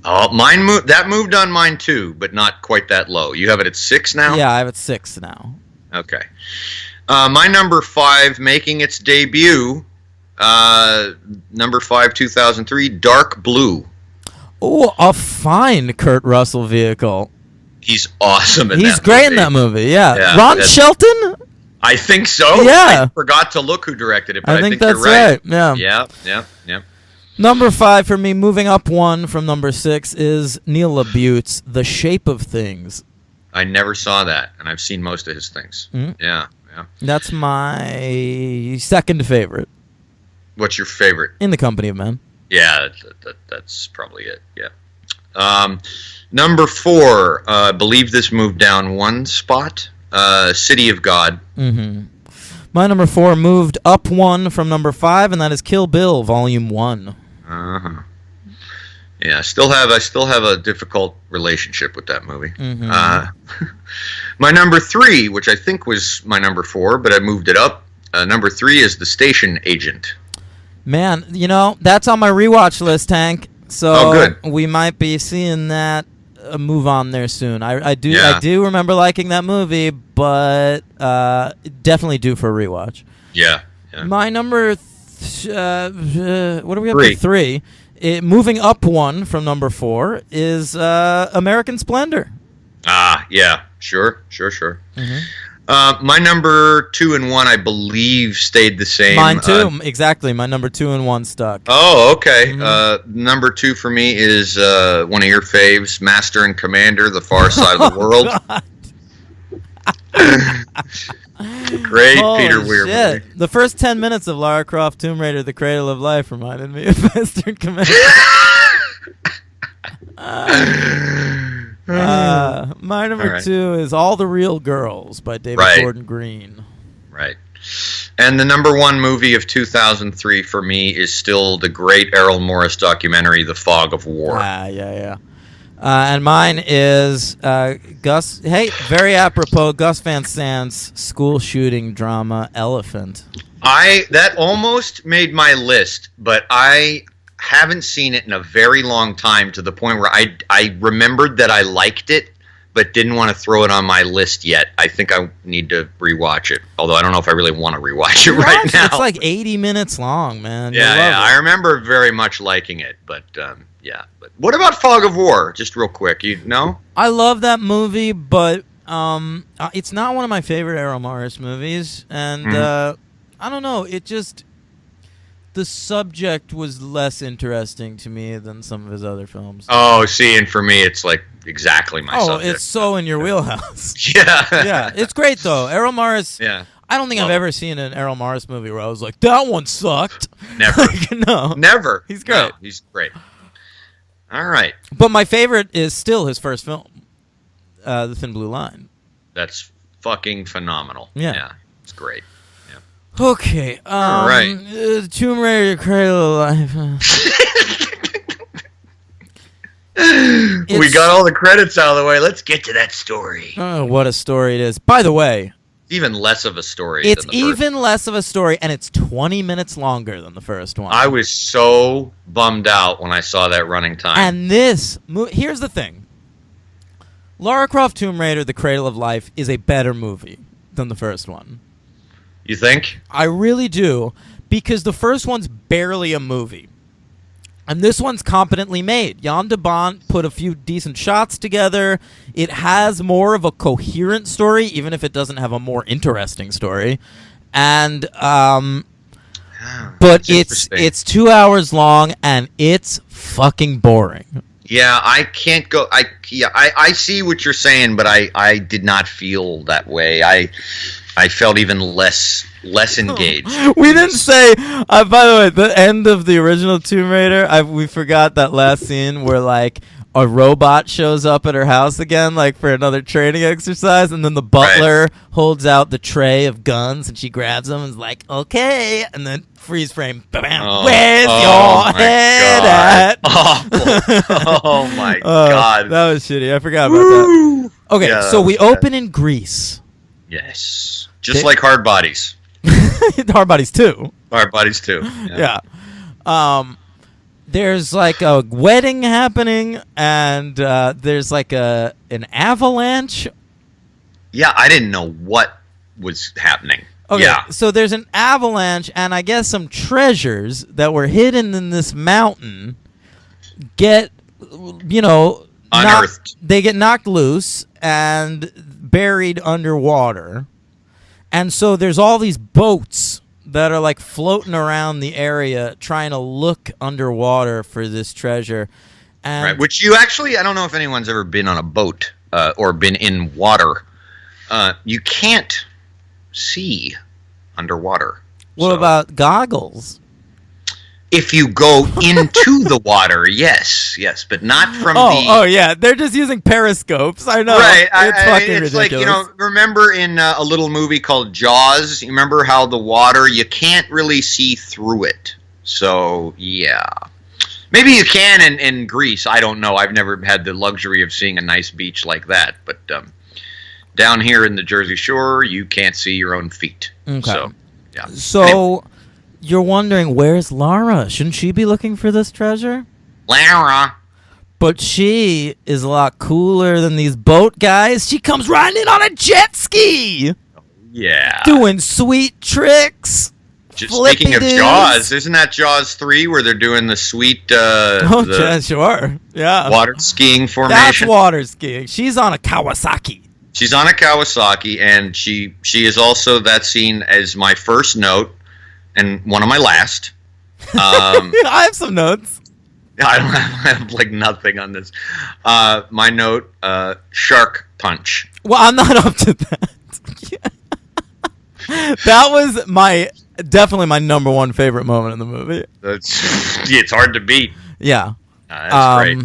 S2: Oh, that moved on mine too, but not quite that low. You have it at 6 now?
S1: Yeah, I have it 6 now.
S2: Okay. My number 5, making its debut, number 5, 2003, Dark Blue.
S1: Oh, a fine Kurt Russell vehicle.
S2: He's awesome in that movie.
S1: He's great in that movie, yeah. Ron Shelton?
S2: I think so.
S1: Yeah.
S2: I forgot to look who directed it, but I think
S1: that's
S2: you're right.
S1: Yeah.
S2: Yeah.
S1: Number 5 for me, moving up one from number 6, is Neil LaBute's The Shape of Things.
S2: I never saw that, and I've seen most of his things.
S1: Mm-hmm.
S2: Yeah.
S1: That's my second favorite.
S2: What's your favorite?
S1: In the Company of Men.
S2: Yeah, that's probably it. Yeah. Number 4, I believe this moved down one spot. City of God.
S1: Mm-hmm. My number 4 moved up one from number 5, and that is Kill Bill Volume 1.
S2: Uh-huh. Yeah, I still have a difficult relationship with that movie.
S1: Mm-hmm.
S2: My number 3, which I think was my number 4, but I moved it up. Number 3 is The Station Agent.
S1: Man, that's on my rewatch list, Hank. So
S2: good.
S1: We might be seeing that move on there soon. I do remember liking that movie, but definitely due for a rewatch.
S2: Yeah.
S1: My number, what are we up
S2: 3?
S1: to? 3. Moving up one from number 4 is American Splendor.
S2: Yeah, sure.
S1: Mm-hmm.
S2: My number 2 and 1, I believe, stayed the same.
S1: Mine too, exactly. My number 2 and 1 stuck.
S2: Oh, okay.
S1: Mm-hmm.
S2: Number 2 for me is one of your faves, Master and Commander: The Far Side of the World. Great
S1: Holy
S2: Peter Weir
S1: shit.
S2: movie.
S1: The first 10 minutes of Lara Croft Tomb Raider: The Cradle of Life reminded me of Master and Commander. My number 2 is All the Real Girls by David Gordon Green.
S2: Right. And the number 1 movie of 2003 for me is still the great Errol Morris documentary, The Fog of War.
S1: Yeah. And mine is Gus. Hey, very apropos, Gus Van Sant's school shooting drama, Elephant.
S2: That almost made my list, but I haven't seen it in a very long time, to the point where I remembered that I liked it, but didn't want to throw it on my list yet. I think I need to rewatch it. Although I don't know if I really want to rewatch it right now.
S1: It's like 80 minutes long, man.
S2: Yeah. I remember very much liking it, but yeah. But what about Fog of War? Just real quick, you know?
S1: I love that movie, but it's not one of my favorite Errol Morris movies, and I don't know. It just the subject was less interesting to me than some of his other films.
S2: Oh, see, and for me, it's like exactly my subject.
S1: Oh, it's so in your wheelhouse.
S2: Yeah.
S1: It's great though. Errol Morris.
S2: Yeah.
S1: I don't think I've ever seen an Errol Morris movie where I was like, that one sucked.
S2: Never.
S1: No.
S2: Never.
S1: He's great.
S2: No, he's great. All right.
S1: But my favorite is still his first film, The Thin Blue Line.
S2: That's fucking phenomenal.
S1: Yeah.
S2: It's great.
S1: Okay.
S2: All right.
S1: Tomb Raider, Cradle of Life.
S2: We got all the credits out of the way. Let's get to that story.
S1: Oh, what a story it is. By the way,
S2: Even less of a story.
S1: it's
S2: than the first.
S1: even less of a story, and it's 20 minutes longer than the first one.
S2: I was so bummed out when I saw that running time.
S1: And here's the thing. Lara Croft Tomb Raider, The Cradle of Life is a better movie than the first one.
S2: You think?
S1: I really do, because the first one's barely a movie. And this one's competently made. Jan de Bont put a few decent shots together. It has more of a coherent story, even if it doesn't have a more interesting story. And but it's 2 hours long, and it's fucking boring.
S2: Yeah, I can't go. I see what you're saying, but I did not feel that way. I felt even less engaged.
S1: We didn't say. By the way, the end of the original Tomb Raider, we forgot that last scene where like a robot shows up at her house again, like for another training exercise, and then the butler holds out the tray of guns, and she grabs them and is like, "Okay," and then freeze frame. Bam, where's your head at?
S2: Oh my god,
S1: that was shitty. I forgot about that. Okay,
S2: Yeah,
S1: so
S2: that
S1: we
S2: was bad.
S1: open in Greece.
S2: Yes, just like Hard Bodies.
S1: Hard Bodies 2.
S2: Hard Bodies 2.
S1: Yeah. There's like a wedding happening, and there's like an avalanche.
S2: Yeah, I didn't know what was happening.
S1: Okay,
S2: Yeah.
S1: so there's an avalanche, and I guess some treasures that were hidden in this mountain get,
S2: Unearthed.
S1: They get knocked loose and buried underwater. And so there's all these boats that are like floating around the area trying to look underwater for this treasure. And
S2: Right, which you actually, I don't know if anyone's ever been on a boat or been in water. You can't see underwater.
S1: what
S2: So,
S1: about goggles?
S2: if you go into the water? Yes, but not from
S1: Oh yeah, they're just using periscopes. I know.
S2: Right,
S1: It's fucking
S2: it's
S1: ridiculous.
S2: like, remember in a little movie called Jaws? You remember how the water, you can't really see through it. So, yeah. Maybe you can in Greece. I don't know. I've never had the luxury of seeing a nice beach like that. But down here in the Jersey Shore, you can't see your own feet.
S1: Okay.
S2: So, yeah.
S1: So you're wondering, where's Lara? Shouldn't she be looking for this treasure?
S2: Lara.
S1: But she is a lot cooler than these boat guys. She comes riding in on a jet ski,
S2: Yeah.
S1: doing sweet tricks.
S2: Speaking of
S1: flippy-doos.
S2: Jaws, isn't that Jaws 3 where they're doing the sweet
S1: Yeah, sure. Yeah.
S2: water skiing
S1: That's
S2: formation?
S1: water skiing. She's on a Kawasaki.
S2: She's on a Kawasaki, and she is also that scene as my first note and one of my last.
S1: I have some notes.
S2: I have like nothing on this. My note, shark punch.
S1: Well, I'm not up to that. That was definitely my number one favorite moment in the movie.
S2: It's hard to beat.
S1: Yeah.
S2: That's great.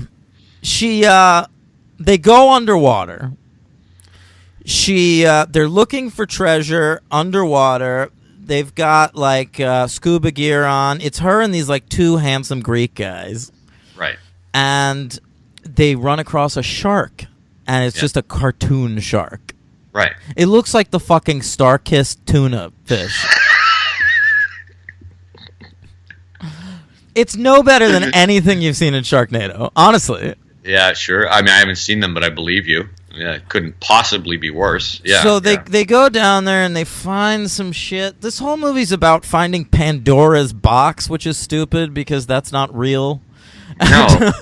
S1: They go underwater. They're looking for treasure underwater. They've got like scuba gear on. It's her and these like two handsome Greek guys.
S2: Right.
S1: And they run across a shark, and it's just a cartoon shark.
S2: Right.
S1: It looks like the fucking star-kissed tuna fish. It's no better than anything you've seen in Sharknado, honestly.
S2: Yeah, sure. I mean, I haven't seen them, but I believe you. Yeah, it couldn't possibly be worse. Yeah.
S1: So they go down there and they find some shit. This whole movie's about finding Pandora's box, which is stupid because that's not real.
S2: No.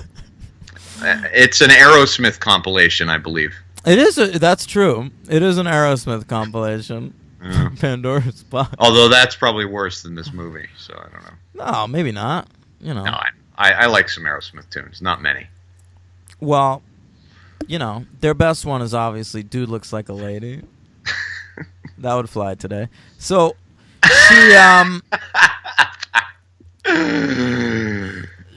S2: It's an Aerosmith compilation, I believe.
S1: It is. That's true. It is an Aerosmith compilation.
S2: Yeah.
S1: Pandora's box.
S2: Although that's probably worse than this movie, so I don't know.
S1: No, maybe not. You know.
S2: No, I like some Aerosmith tunes. Not many.
S1: Well, you know, their best one is obviously "Dude Looks Like a Lady." That would fly today. So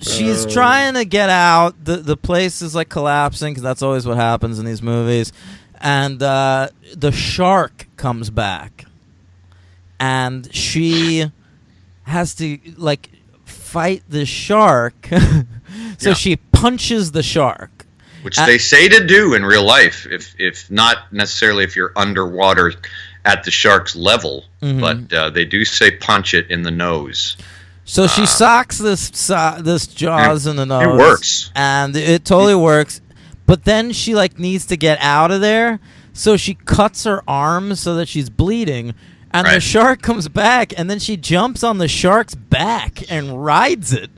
S1: she's trying to get out. The place is like collapsing because that's always what happens in these movies. And the shark comes back, and she has to like fight the shark. So she punches the shark,
S2: which they say to do in real life. If not necessarily if you're underwater at the shark's level, but they do say punch it in the nose.
S1: So she socks this jaws in the nose.
S2: It works,
S1: and it totally works. But then she like needs to get out of there, so she cuts her arm so that she's bleeding, and the shark comes back, and then she jumps on the shark's back and rides it.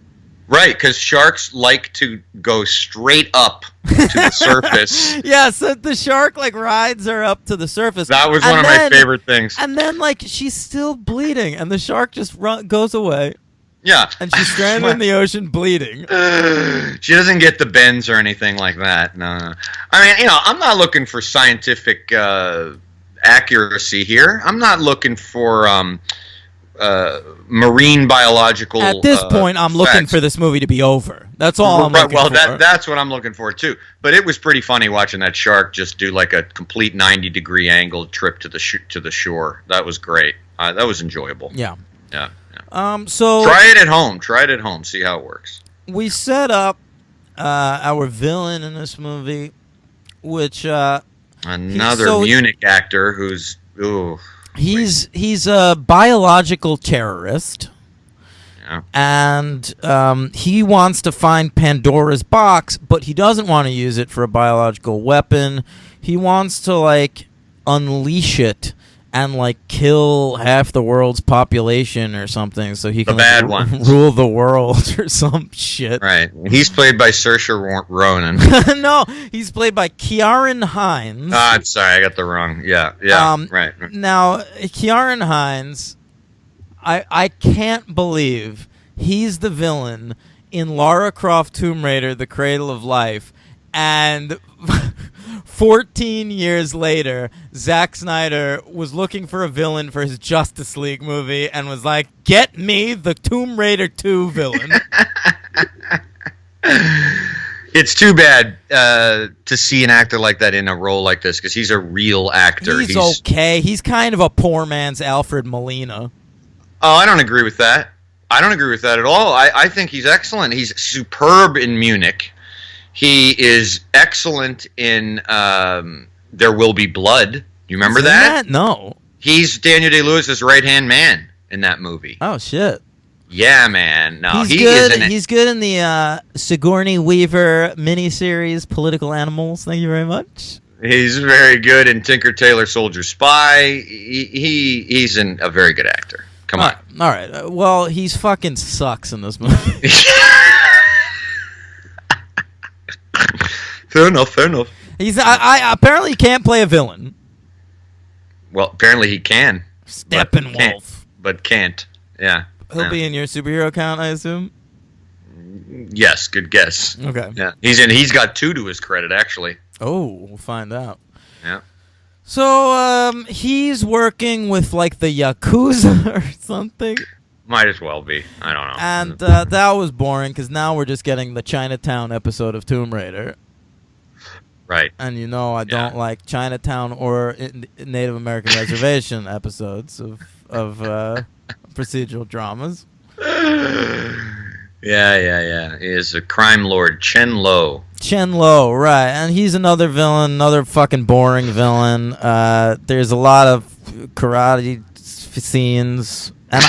S2: Right, because sharks like to go straight up to the surface.
S1: Yeah, so the shark like rides her up to the surface.
S2: That was one of my favorite things.
S1: And then like she's still bleeding, and the shark just goes away.
S2: Yeah.
S1: And she's stranded in the ocean bleeding.
S2: She doesn't get the bends or anything like that. No. I mean, I'm not looking for scientific accuracy here. I'm not looking for marine biological.
S1: At this point, I'm looking for this movie to be over. That's all I'm looking for.
S2: Well, that's what I'm looking for, too. But it was pretty funny watching that shark just do like a complete 90-degree angle trip to the shore. That was great. That was enjoyable.
S1: Yeah.
S2: Yeah.
S1: So
S2: try it at home. See how it works.
S1: We set up our villain in this movie, which
S2: another Munich actor who's
S1: he's a biological terrorist.
S2: Yeah.
S1: And he wants to find Pandora's box, but he doesn't want to use it for a biological weapon. He wants to like unleash it and like kill half the world's population or something, so he can rule the world or some shit.
S2: Right. He's played by Saoirse Ronan.
S1: No, he's played by Ciarán Hinds.
S2: I'm sorry, I got the wrong. Yeah. Right.
S1: Now, Ciarán Hinds, I can't believe he's the villain in Lara Croft Tomb Raider: The Cradle of Life, and 14 years later, Zack Snyder was looking for a villain for his Justice League movie and was like, get me the Tomb Raider 2 villain.
S2: It's too bad to see an actor like that in a role like this, because he's a real actor.
S1: He's okay. He's kind of a poor man's Alfred Molina.
S2: Oh, I don't agree with that. I don't agree with that at all. I think he's excellent. He's superb in Munich. He is excellent in There Will Be Blood. You remember that?
S1: No.
S2: He's Daniel Day-Lewis's right-hand man in that movie.
S1: Oh, shit.
S2: Yeah, man. No,
S1: he's good. He's good in the Sigourney Weaver miniseries, Political Animals. Thank you very much.
S2: He's very good in Tinker Tailor Soldier Spy. He's a very good actor. Come on.
S1: All right. Well, he's fucking sucks in this movie.
S2: Fair enough.
S1: He's I apparently can't play a villain.
S2: Well, apparently he can.
S1: Steppenwolf.
S2: But can't. Yeah.
S1: He'll be in your superhero account, I assume?
S2: Yes, good guess.
S1: Okay.
S2: Yeah. He's got 2 to his credit, actually.
S1: Oh, we'll find out.
S2: Yeah.
S1: So, he's working with, like, the Yakuza or something.
S2: Might as well be. I don't know.
S1: And that was boring, because now we're just getting the Chinatown episode of Tomb Raider.
S2: Right.
S1: And I don't like Chinatown or Native American Reservation episodes of procedural dramas.
S2: Yeah. He is a crime lord, Chen Lo.
S1: Chen Lo, right. And he's another villain, another fucking boring villain. There's a lot of karate scenes. And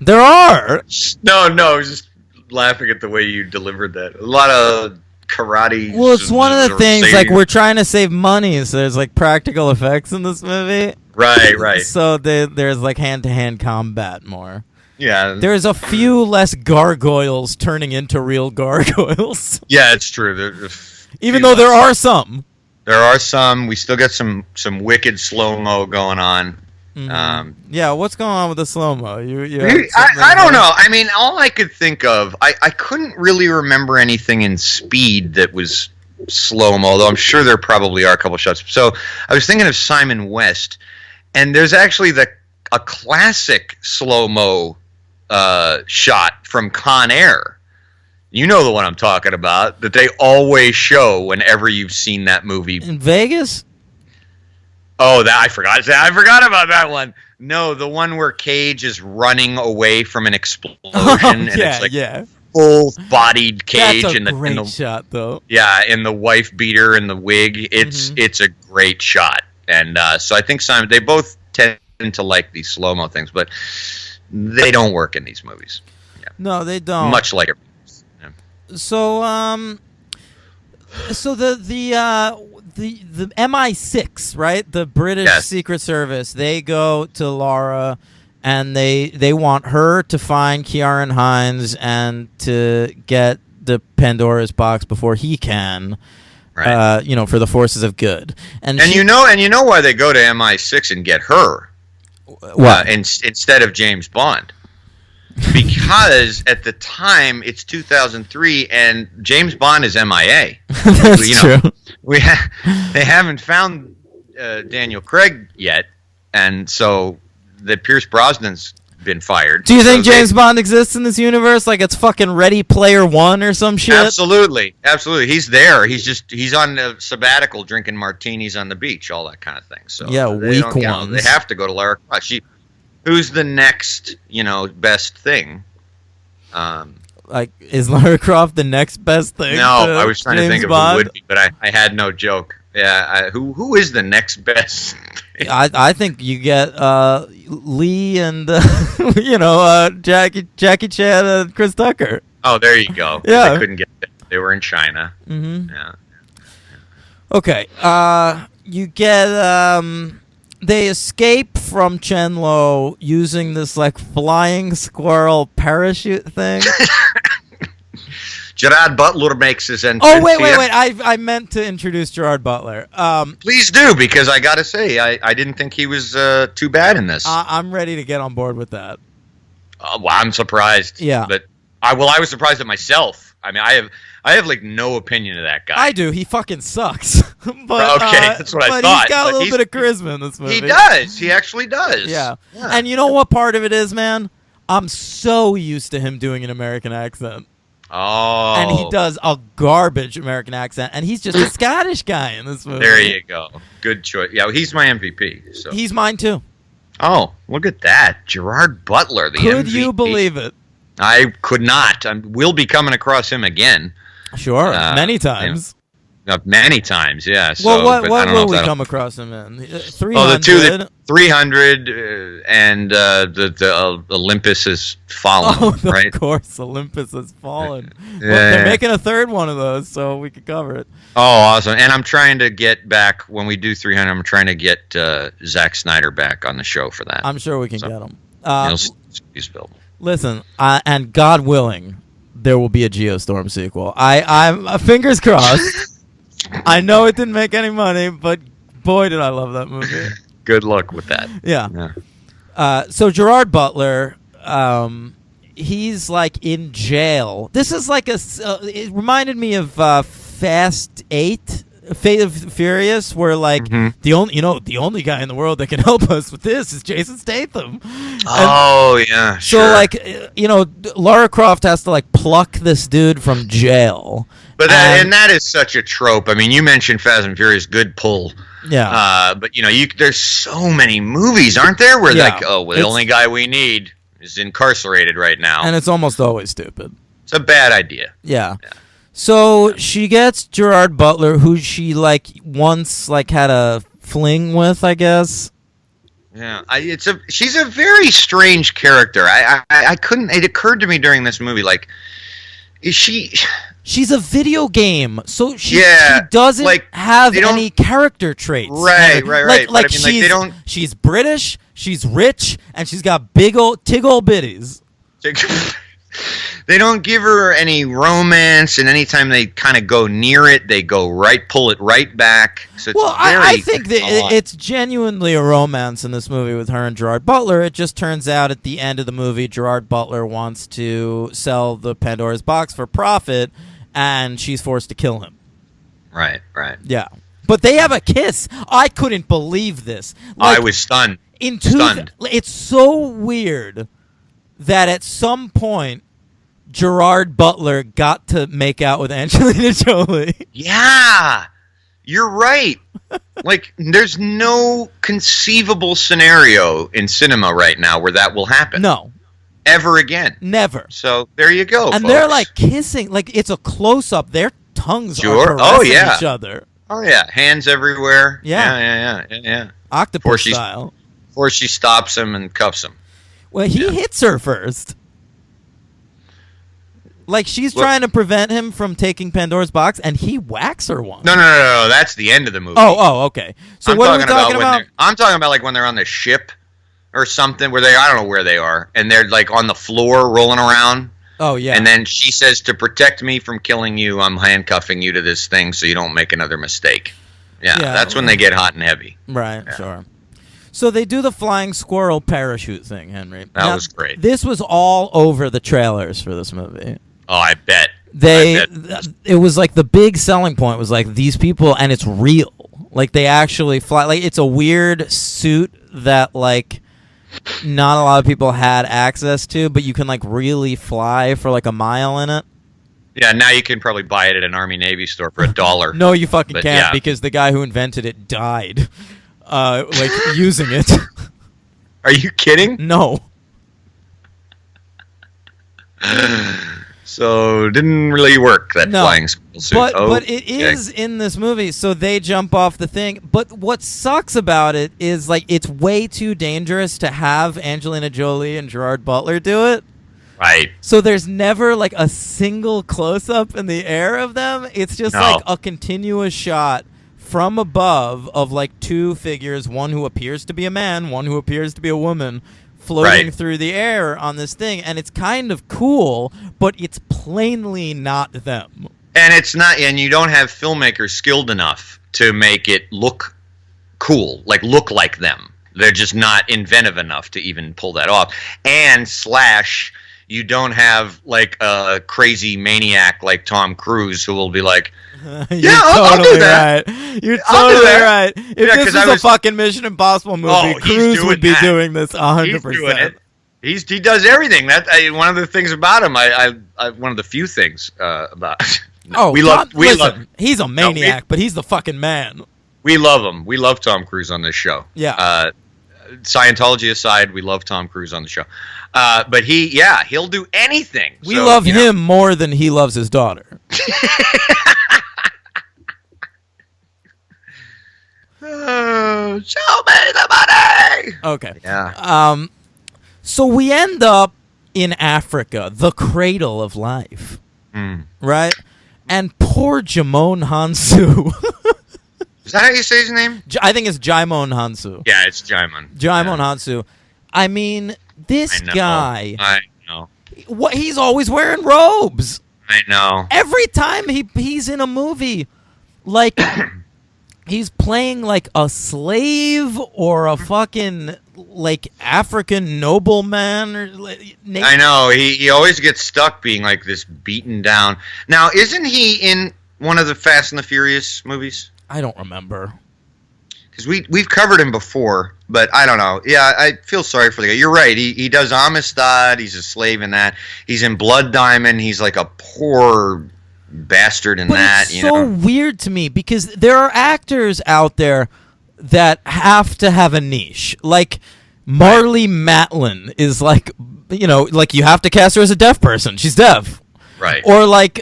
S1: there are.
S2: No, I was just laughing at the way you delivered that. A lot of karate.
S1: Well, it's one of the things, like,
S2: saving-
S1: we're trying to save money, so there's, like, practical effects in this movie.
S2: Right.
S1: So there's, like, hand-to-hand combat more.
S2: Yeah.
S1: There's a few less gargoyles turning into real gargoyles.
S2: Yeah, it's true. There's
S1: Even though there are some.
S2: There are some. We still got some wicked slow-mo going on.
S1: Yeah, what's going on with the slow-mo?
S2: I don't know. I mean, all I could think of, I couldn't really remember anything in Speed that was slow-mo, although I'm sure there probably are a couple shots. So I was thinking of Simon West, and there's actually a classic slow-mo shot from Con Air. You know the one I'm talking about, that they always show whenever you've seen that movie.
S1: In Vegas?
S2: Oh, I forgot about that one. No, the one where Cage is running away from an explosion, and it's like full-bodied Cage.
S1: That's a
S2: and
S1: great shot, though.
S2: Yeah, and the wife beater and the wig. It's a great shot, and so I think Simon. They both tend to like these slow-mo things, but they don't work in these movies. Yeah.
S1: No, they don't.
S2: Much like it. Yeah.
S1: So, so the MI6, right? The British Secret Service. They go to Lara, and they want her to find Ciarán Hinds and to get the Pandora's box before he can. Right. For the forces of good. And
S2: you know why they go to MI6 and get her.
S1: What?
S2: Instead of James Bond. Because at the time it's 2003 and James Bond is MIA.
S1: That's true.
S2: They haven't found Daniel Craig yet, and so the Pierce Brosnan's been fired.
S1: Do you think James Bond exists in this universe? Like it's fucking Ready Player One or some shit?
S2: Absolutely. He's there. He's on a sabbatical, drinking martinis on the beach, all that kind of thing. So
S1: yeah, weak ones.
S2: They have to go to Lara Croft. Who's the next, best thing?
S1: Like, is Lara Croft the next best thing?
S2: No, I was trying to think of who would be, but I had no joke. Yeah, who is the next best thing?
S1: I think you get Lee and Jackie Chan and Chris Tucker.
S2: Oh, there you go.
S1: Yeah,
S2: they couldn't get it. They were in China.
S1: Mm-hmm.
S2: Yeah.
S1: Okay. You get they escape from Chenlo using this like flying squirrel parachute thing.
S2: Gerard Butler makes his entrance.
S1: Oh, wait. I meant to introduce Gerard Butler.
S2: Please do, because I got to say, I didn't think he was too bad in this.
S1: I'm ready to get on board with that.
S2: Well, I'm surprised.
S1: Yeah.
S2: But I was surprised at myself. I mean, I have like no opinion of that guy.
S1: I do. He fucking sucks. But,
S2: okay, that's what I thought.
S1: But he's got a little bit of charisma in this movie.
S2: He does. He actually does.
S1: Yeah. And you know what part of it is, man? I'm so used to him doing an American accent.
S2: Oh.
S1: And he does a garbage American accent, and he's just a Scottish guy in this movie.
S2: There you go. Good choice. Yeah, he's my MVP. So.
S1: He's mine, too.
S2: Oh, look at that. Gerard Butler, the MVP.
S1: Could you believe it?
S2: I could not. We'll be coming across him again.
S1: Sure, many times.
S2: Many times, yeah.
S1: Well, what will we come across him in? 300?
S2: Oh, the 300 and the Olympus has fallen, right?
S1: Of course, Olympus has fallen. They're making a third one of those, so we could cover it.
S2: Oh, awesome. And I'm trying to get back, when we do 300, I'm trying to get Zack Snyder back on the show for that.
S1: I'm sure we can get him.
S2: He's available.
S1: Listen, and God willing, there will be a Geostorm sequel. I'm fingers crossed. I know it didn't make any money, but boy, did I love that movie.
S2: Good luck with that.
S1: Yeah. So Gerard Butler, he's like in jail. This is like it reminded me of Fast 8, Fate of Furious, where like the only guy in the world that can help us with this is Jason Statham.
S2: Yeah.
S1: So like Lara Croft has to like pluck this dude from jail.
S2: But that is such a trope. I mean, you mentioned Fast and Furious, good pull.
S1: Yeah.
S2: But there's so many movies, aren't there? Where the only guy we need is incarcerated right now,
S1: and it's almost always stupid.
S2: It's a bad idea.
S1: Yeah. So she gets Gerard Butler, who she like once like had a fling with, I guess.
S2: Yeah, she's a very strange character. I couldn't. It occurred to me during this movie, like, is she?
S1: She's a video game, so she doesn't
S2: like,
S1: have any character traits.
S2: Right.
S1: Like
S2: But I mean, they don't.
S1: She's British, she's rich, and she's got big old bitties.
S2: They don't give her any romance, and anytime they kind of go near it, they pull it right back. So it's
S1: I think that it's genuinely a romance in this movie with her and Gerard Butler. It just turns out at the end of the movie, Gerard Butler wants to sell the Pandora's box for profit, and she's forced to kill him.
S2: Right.
S1: Yeah. But they have a kiss. I couldn't believe this.
S2: I was stunned. Stunned.
S1: It's so weird that at some point, Gerard Butler got to make out with Angelina Jolie.
S2: Yeah, you're right. Like, there's no conceivable scenario in cinema right now where that will happen.
S1: No.
S2: Ever again.
S1: Never.
S2: So there you go,
S1: and
S2: folks.
S1: They're like kissing. Like, it's a close-up. Their tongues are caressing each other.
S2: Oh, yeah. Hands everywhere.
S1: Yeah. Octopus style.
S2: Before she stops him and cuffs him.
S1: Well, he hits her first. Like, she's trying to prevent him from taking Pandora's box, and he whacks her one.
S2: No. That's the end of the movie.
S1: Oh, okay. So what are we talking about?
S2: I'm talking about, like, when they're on the ship or something, I don't know where they are, and they're, like, on the floor rolling around.
S1: Oh, yeah.
S2: And then she says, to protect me from killing you, I'm handcuffing you to this thing so you don't make another mistake. Yeah, that's when they get hot and heavy.
S1: Right, sure. So they do the flying squirrel parachute thing, Henry.
S2: That was great.
S1: This was all over the trailers for this movie.
S2: Oh, I bet.
S1: It was like the big selling point was like these people, and it's real. Like they actually fly. Like it's a weird suit that like not a lot of people had access to, but you can like really fly for like a mile in it.
S2: Yeah, now you can probably buy it at an Army Navy store for $1.
S1: No, you fucking can't because the guy who invented it died. Like using it.
S2: Are you kidding?
S1: No.
S2: So didn't really work that flying squirrel suit.
S1: But it is in this movie, so they jump off the thing. But what sucks about it is like it's way too dangerous to have Angelina Jolie and Gerard Butler do it.
S2: Right.
S1: So there's never like a single close up in the air of them. It's just like a continuous shot from above of like two figures, one who appears to be a man, one who appears to be a woman, floating through the air on this thing, and it's kind of cool, but it's plainly not them.
S2: And it's not, and you don't have filmmakers skilled enough to make it look cool, like look like them. They're just not inventive enough to even pull that off. And / you don't have like a crazy maniac like Tom Cruise who will be like, I'll do that.
S1: Right. You're totally right. If this was a fucking Mission Impossible movie, Cruise would be doing this 100%.
S2: He's doing it. He does everything. That one of the things about him. I one of the few things about.
S1: He's a maniac, but he's the fucking man.
S2: We love him. We love Tom Cruise on this show.
S1: Yeah.
S2: Scientology aside, we love Tom Cruise on the show. But he'll do anything.
S1: We love him more than he loves his daughter.
S2: Show me the money.
S1: Okay.
S2: Yeah.
S1: So we end up in Africa, the cradle of life. Right? And poor Jimon Hansu.
S2: Is that how you say his name?
S1: I think it's Jimon Hansu.
S2: Yeah, it's Jimon.
S1: Jimon Hansu. I mean, this guy.
S2: I know.
S1: He's always wearing robes.
S2: I know.
S1: Every time he's in a movie, like he's playing like a slave or a fucking like African nobleman.
S2: I know. He always gets stuck being like this beaten down. Now, isn't he in one of the Fast and the Furious movies?
S1: I don't remember.
S2: Because we've covered him before, but I don't know. Yeah, I feel sorry for the guy. You're right. He does Amistad. He's a slave in that. He's in Blood Diamond. He's like a poor bastard in that.
S1: It's so weird to me because there are actors out there that have to have a niche. Like Marlee Matlin is like, like you have to cast her as a deaf person. She's deaf.
S2: Right.
S1: Or like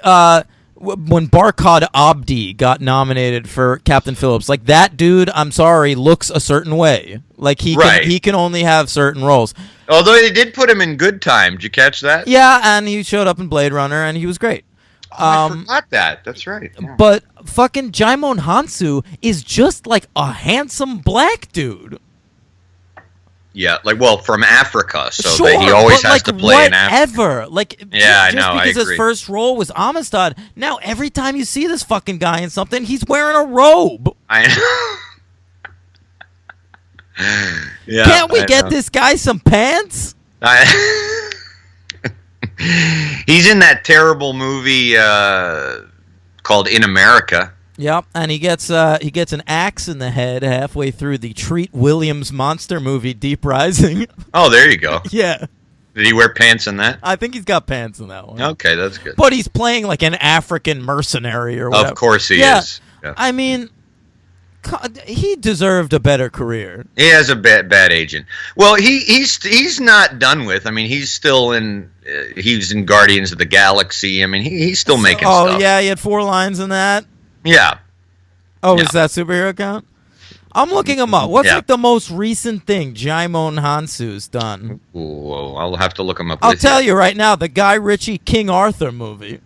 S1: when Barkhad Abdi got nominated for Captain Phillips, like that dude, I'm sorry, looks a certain way. Like he can only have certain roles.
S2: Although they did put him in Good Time. Did you catch that?
S1: Yeah, and he showed up in Blade Runner and he was great.
S2: I forgot that. That's right. Yeah.
S1: But fucking Jaimon Hansu is just like a handsome black dude.
S2: Yeah, like, well, from Africa, so
S1: Sure,
S2: that he always
S1: but,
S2: has
S1: like,
S2: to play in Africa.
S1: whatever. Like,
S2: Yeah, I
S1: just
S2: know, I
S1: because his
S2: agree.
S1: first role was Amistad, now every time you see this fucking guy in something, he's wearing a robe.
S2: I know. Yeah,
S1: Can't we
S2: I
S1: get
S2: know.
S1: this guy some pants?
S2: He's in that terrible movie called In America.
S1: Yep, and he gets an axe in the head halfway through the Treat Williams monster movie Deep Rising.
S2: Oh, there you go.
S1: Yeah,
S2: Did he wear pants in that?
S1: I think he's got pants in that one.
S2: Okay, that's good.
S1: But he's playing like an African mercenary or whatever.
S2: Of course he
S1: Yeah.
S2: is. Yeah.
S1: I mean, he deserved a better career.
S2: He has a bad agent. Well, he's not done with. I mean, he's still in. He's in Guardians of the Galaxy. I mean, he's still making
S1: Oh
S2: stuff.
S1: yeah, he had 4 lines in that.
S2: Yeah.
S1: Oh,
S2: Yeah.
S1: is that superhero count? I'm looking him up. What's
S2: Yeah.
S1: like the most recent thing Jaimon Hansu's done?
S2: Whoa, I'll have to look him up.
S1: I'll tell you right now, the Guy Ritchie King Arthur movie.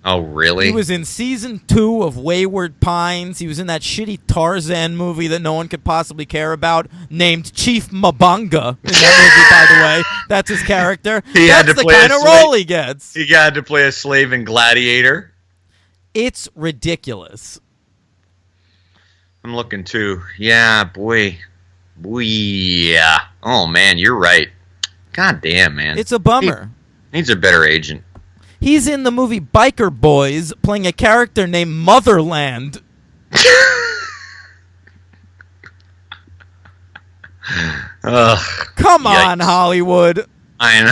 S2: Oh, really?
S1: He was in season 2 of Wayward Pines. He was in that shitty Tarzan movie that no one could possibly care about, named Chief Mabanga in that movie, by the way. That's his character.
S2: He had
S1: That's
S2: to
S1: the
S2: play a
S1: kind of
S2: slave.
S1: role he gets.
S2: He got to play a slave in Gladiator.
S1: It's ridiculous.
S2: I'm looking too. Yeah, boy. Yeah. Oh man, you're right. God damn, man.
S1: It's a bummer.
S2: Needs a better agent.
S1: He's in the movie Biker Boys playing a character named Motherland.
S2: Ugh.
S1: Come on,
S2: Yikes.
S1: Hollywood.
S2: I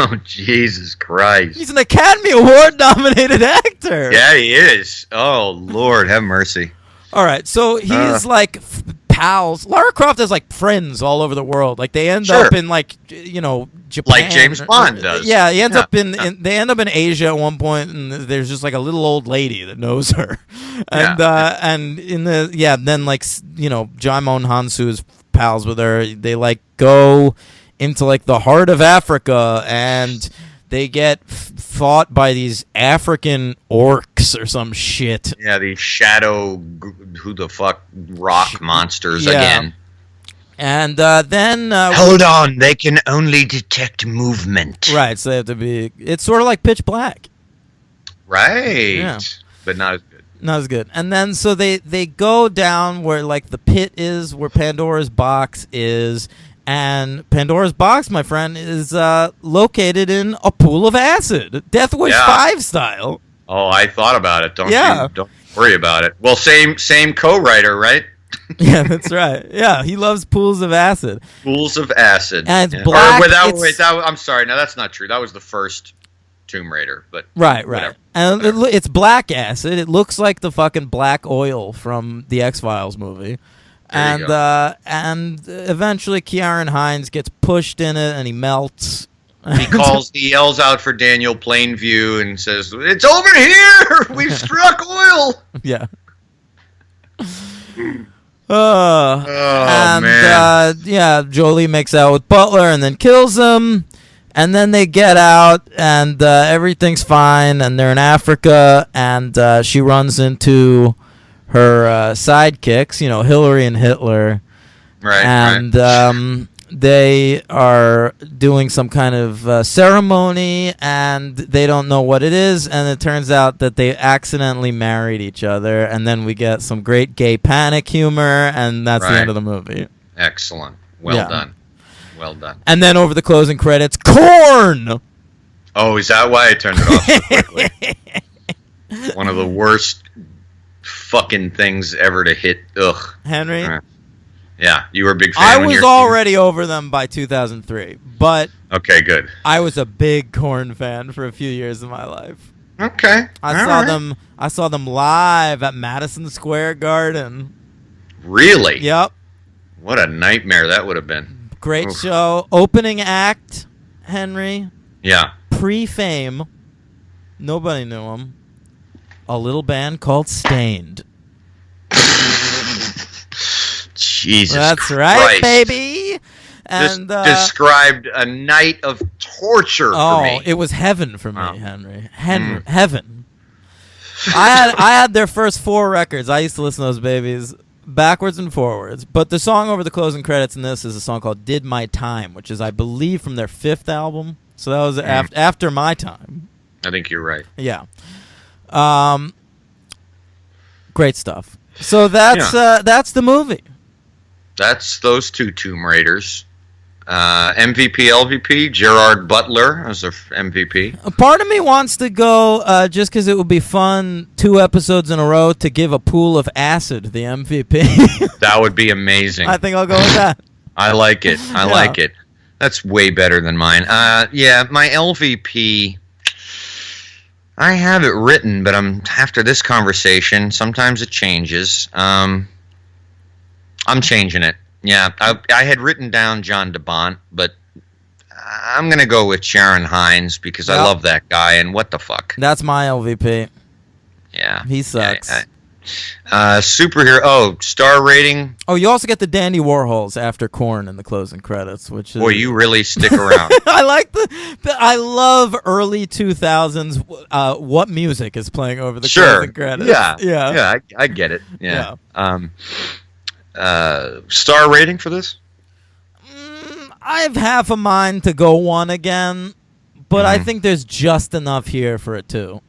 S2: know. Jesus Christ.
S1: He's an Academy Award nominated actor.
S2: Yeah, he is. Oh Lord, have mercy.
S1: All right, so he's like pals. Lara Croft has like friends all over the world. Like they end
S2: Sure.
S1: up in like Japan,
S2: Like James Bond does.
S1: Yeah, he ends
S2: Yeah.
S1: up they end up in Asia at one point, and there's just like a little old lady that knows her, and and in then like Jaimon Hansu is pals with her. They like go into like the heart of Africa, and they get fought by these African orcs or some shit.
S2: Yeah, these shadow who the fuck rock monsters
S1: Yeah.
S2: again.
S1: And then
S2: Hold on, they can only detect movement.
S1: right, so they have to be. It's sort of like Pitch Black,
S2: Right.
S1: Yeah.
S2: But not as good.
S1: not as good. And then so they go down where like the pit is, where Pandora's box is, and Pandora's box, my friend, is located in a pool of acid, Death Wish
S2: Yeah.
S1: 5 style.
S2: Oh, I thought about it. Don't worry about it. Well, same co-writer, right?
S1: Yeah, that's right. Yeah, he loves pools of acid.
S2: Pools of acid.
S1: And it's
S2: Yeah.
S1: black,
S2: Wait, I'm sorry. No, that's not true. That was the first Tomb Raider, but
S1: Right.
S2: whatever.
S1: And it's black acid. It looks like the fucking black oil from the X-Files movie.
S2: There you
S1: And eventually Ciarán Hinds gets pushed in it and he melts.
S2: He yells out for Daniel Plainview and says, "It's over here! We've struck oil!"
S1: Yeah.
S2: Man.
S1: Jolie makes out with Butler and then kills him. And then they get out and everything's fine. And they're in Africa. And she runs into her sidekicks, Hillary and Hitler.
S2: Right,
S1: And they are doing some kind of ceremony, and they don't know what it is, and it turns out that they accidentally married each other, and then we get some great gay panic humor, and that's the end of the movie.
S2: Excellent. Well done. Well done.
S1: And then over the closing credits, Korn!
S2: Oh, is that why I turned it off so quickly? One of the worst fucking things ever to hit. Ugh.
S1: Henry?
S2: Yeah, you were a big fan.
S1: I
S2: when
S1: was
S2: you were-
S1: already over them by 2003, but
S2: Okay, good.
S1: I was a big Korn fan for a few years of my life.
S2: Okay.
S1: I saw them live at Madison Square Garden.
S2: Really?
S1: Yep.
S2: What a nightmare that would have been.
S1: Great
S2: Oof.
S1: show. Opening act, Henry.
S2: Yeah.
S1: Pre-fame. Nobody knew him. A little band called Stained.
S2: Jesus
S1: That's right,
S2: Christ.
S1: baby. And
S2: described a night of torture for me.
S1: it was heaven for me,
S2: Wow.
S1: Henry. Heaven. I had their first 4 records. I used to listen to those babies backwards and forwards. But the song over the closing credits in this is a song called "Did My Time," which is, I believe, from their 5th album. So that was after my time.
S2: I think you're right.
S1: Yeah. Great stuff. So that's the movie.
S2: That's those 2 Tomb Raiders. MVP, LVP, Gerard Butler as their MVP.
S1: A part of me wants to go, just because it would be fun, 2 episodes in a row to give a pool of acid the MVP.
S2: That would be amazing.
S1: I think I'll go with that.
S2: I like it. I like it. That's way better than mine. Yeah, my LVP, I have it written, but after this conversation, sometimes it changes. I'm changing it. Yeah, I had written down John DeBont, but I'm going to go with Sharon Hines because I love that guy, and what the fuck.
S1: That's my LVP.
S2: Yeah.
S1: He sucks.
S2: Superhero. Star rating.
S1: Oh, you also get the Dandy Warhols after Korn in the closing credits, which is...
S2: Boy, you really stick around.
S1: I like I love early 2000s. What music is playing over the closing credits?
S2: Yeah. I get it. Yeah. Star rating for this?
S1: I have half a mind to go 1 again, but I think there's just enough here for it 2.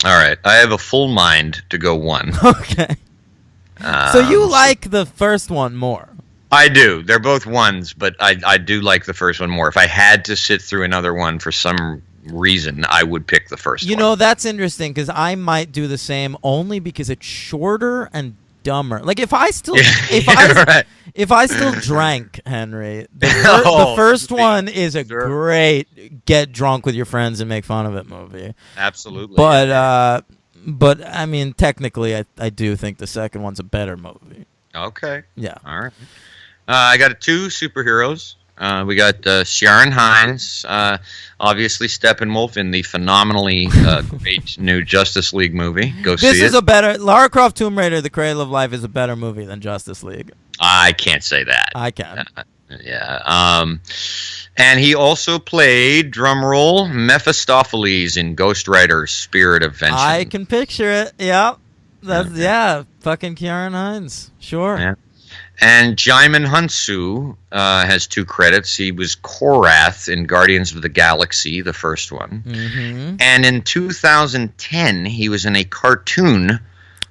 S2: All right, I have a full mind to go 1.
S1: Okay. So you like the first one more?
S2: I do. They're both 1s, but I do like the first one more. If I had to sit through another one for some reason, I would pick the first one.
S1: You know, that's interesting because I might do the same only because it's shorter and dumber. Like if I still if I still drank, Henry, the first one is a great get drunk with your friends and make fun of it movie.
S2: Absolutely.
S1: But I mean, technically, I do think the second one's a better movie.
S2: Okay.
S1: Yeah.
S2: All right. I got 2 superheroes. We got Sharon Hines, obviously Steppenwolf in the phenomenally great new Justice League movie. Go see it.
S1: This is a better... Lara Croft Tomb Raider, The Cradle of Life is a better movie than Justice League.
S2: I can't say that.
S1: I can.
S2: Yeah. And he also played, drumroll, Mephistopheles in Ghost Rider Spirit of Vengeance.
S1: I can picture it. Yeah. Fucking Kieran Hines. Sure.
S2: Yeah. And Jaimin Hunsu has 2 credits. He was Korath in Guardians of the Galaxy, the first one.
S1: Mm-hmm.
S2: And in 2010, he was in a cartoon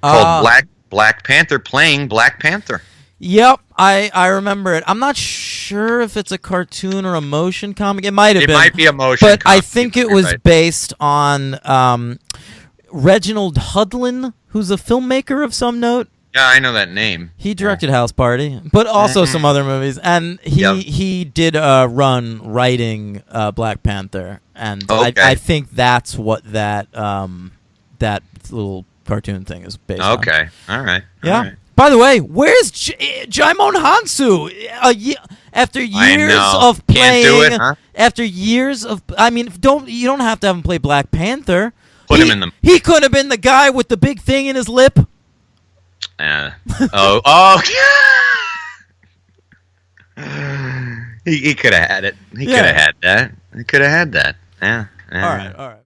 S2: called Black Panther, playing Black Panther.
S1: Yep, I remember it. I'm not sure if it's a cartoon or a motion comic. It might have been. It
S2: might be a motion
S1: but
S2: comic.
S1: I think it was based on Reginald Hudlin, who's a filmmaker of some note.
S2: Yeah, I know that name.
S1: He directed House Party, but also some other movies, and he did run writing Black Panther, and I think that's what that little cartoon thing is based on.
S2: Okay, all right.
S1: Yeah.
S2: All right.
S1: By the way, where's Jaimon Hansu? After years of playing,
S2: can't do it, huh?
S1: After years of, I mean, you don't have to have him play Black Panther.
S2: Put him in them.
S1: He could have been the guy with the big thing in his lip.
S2: He could have had it. He could have had that. He could have had that. Yeah.
S1: All right.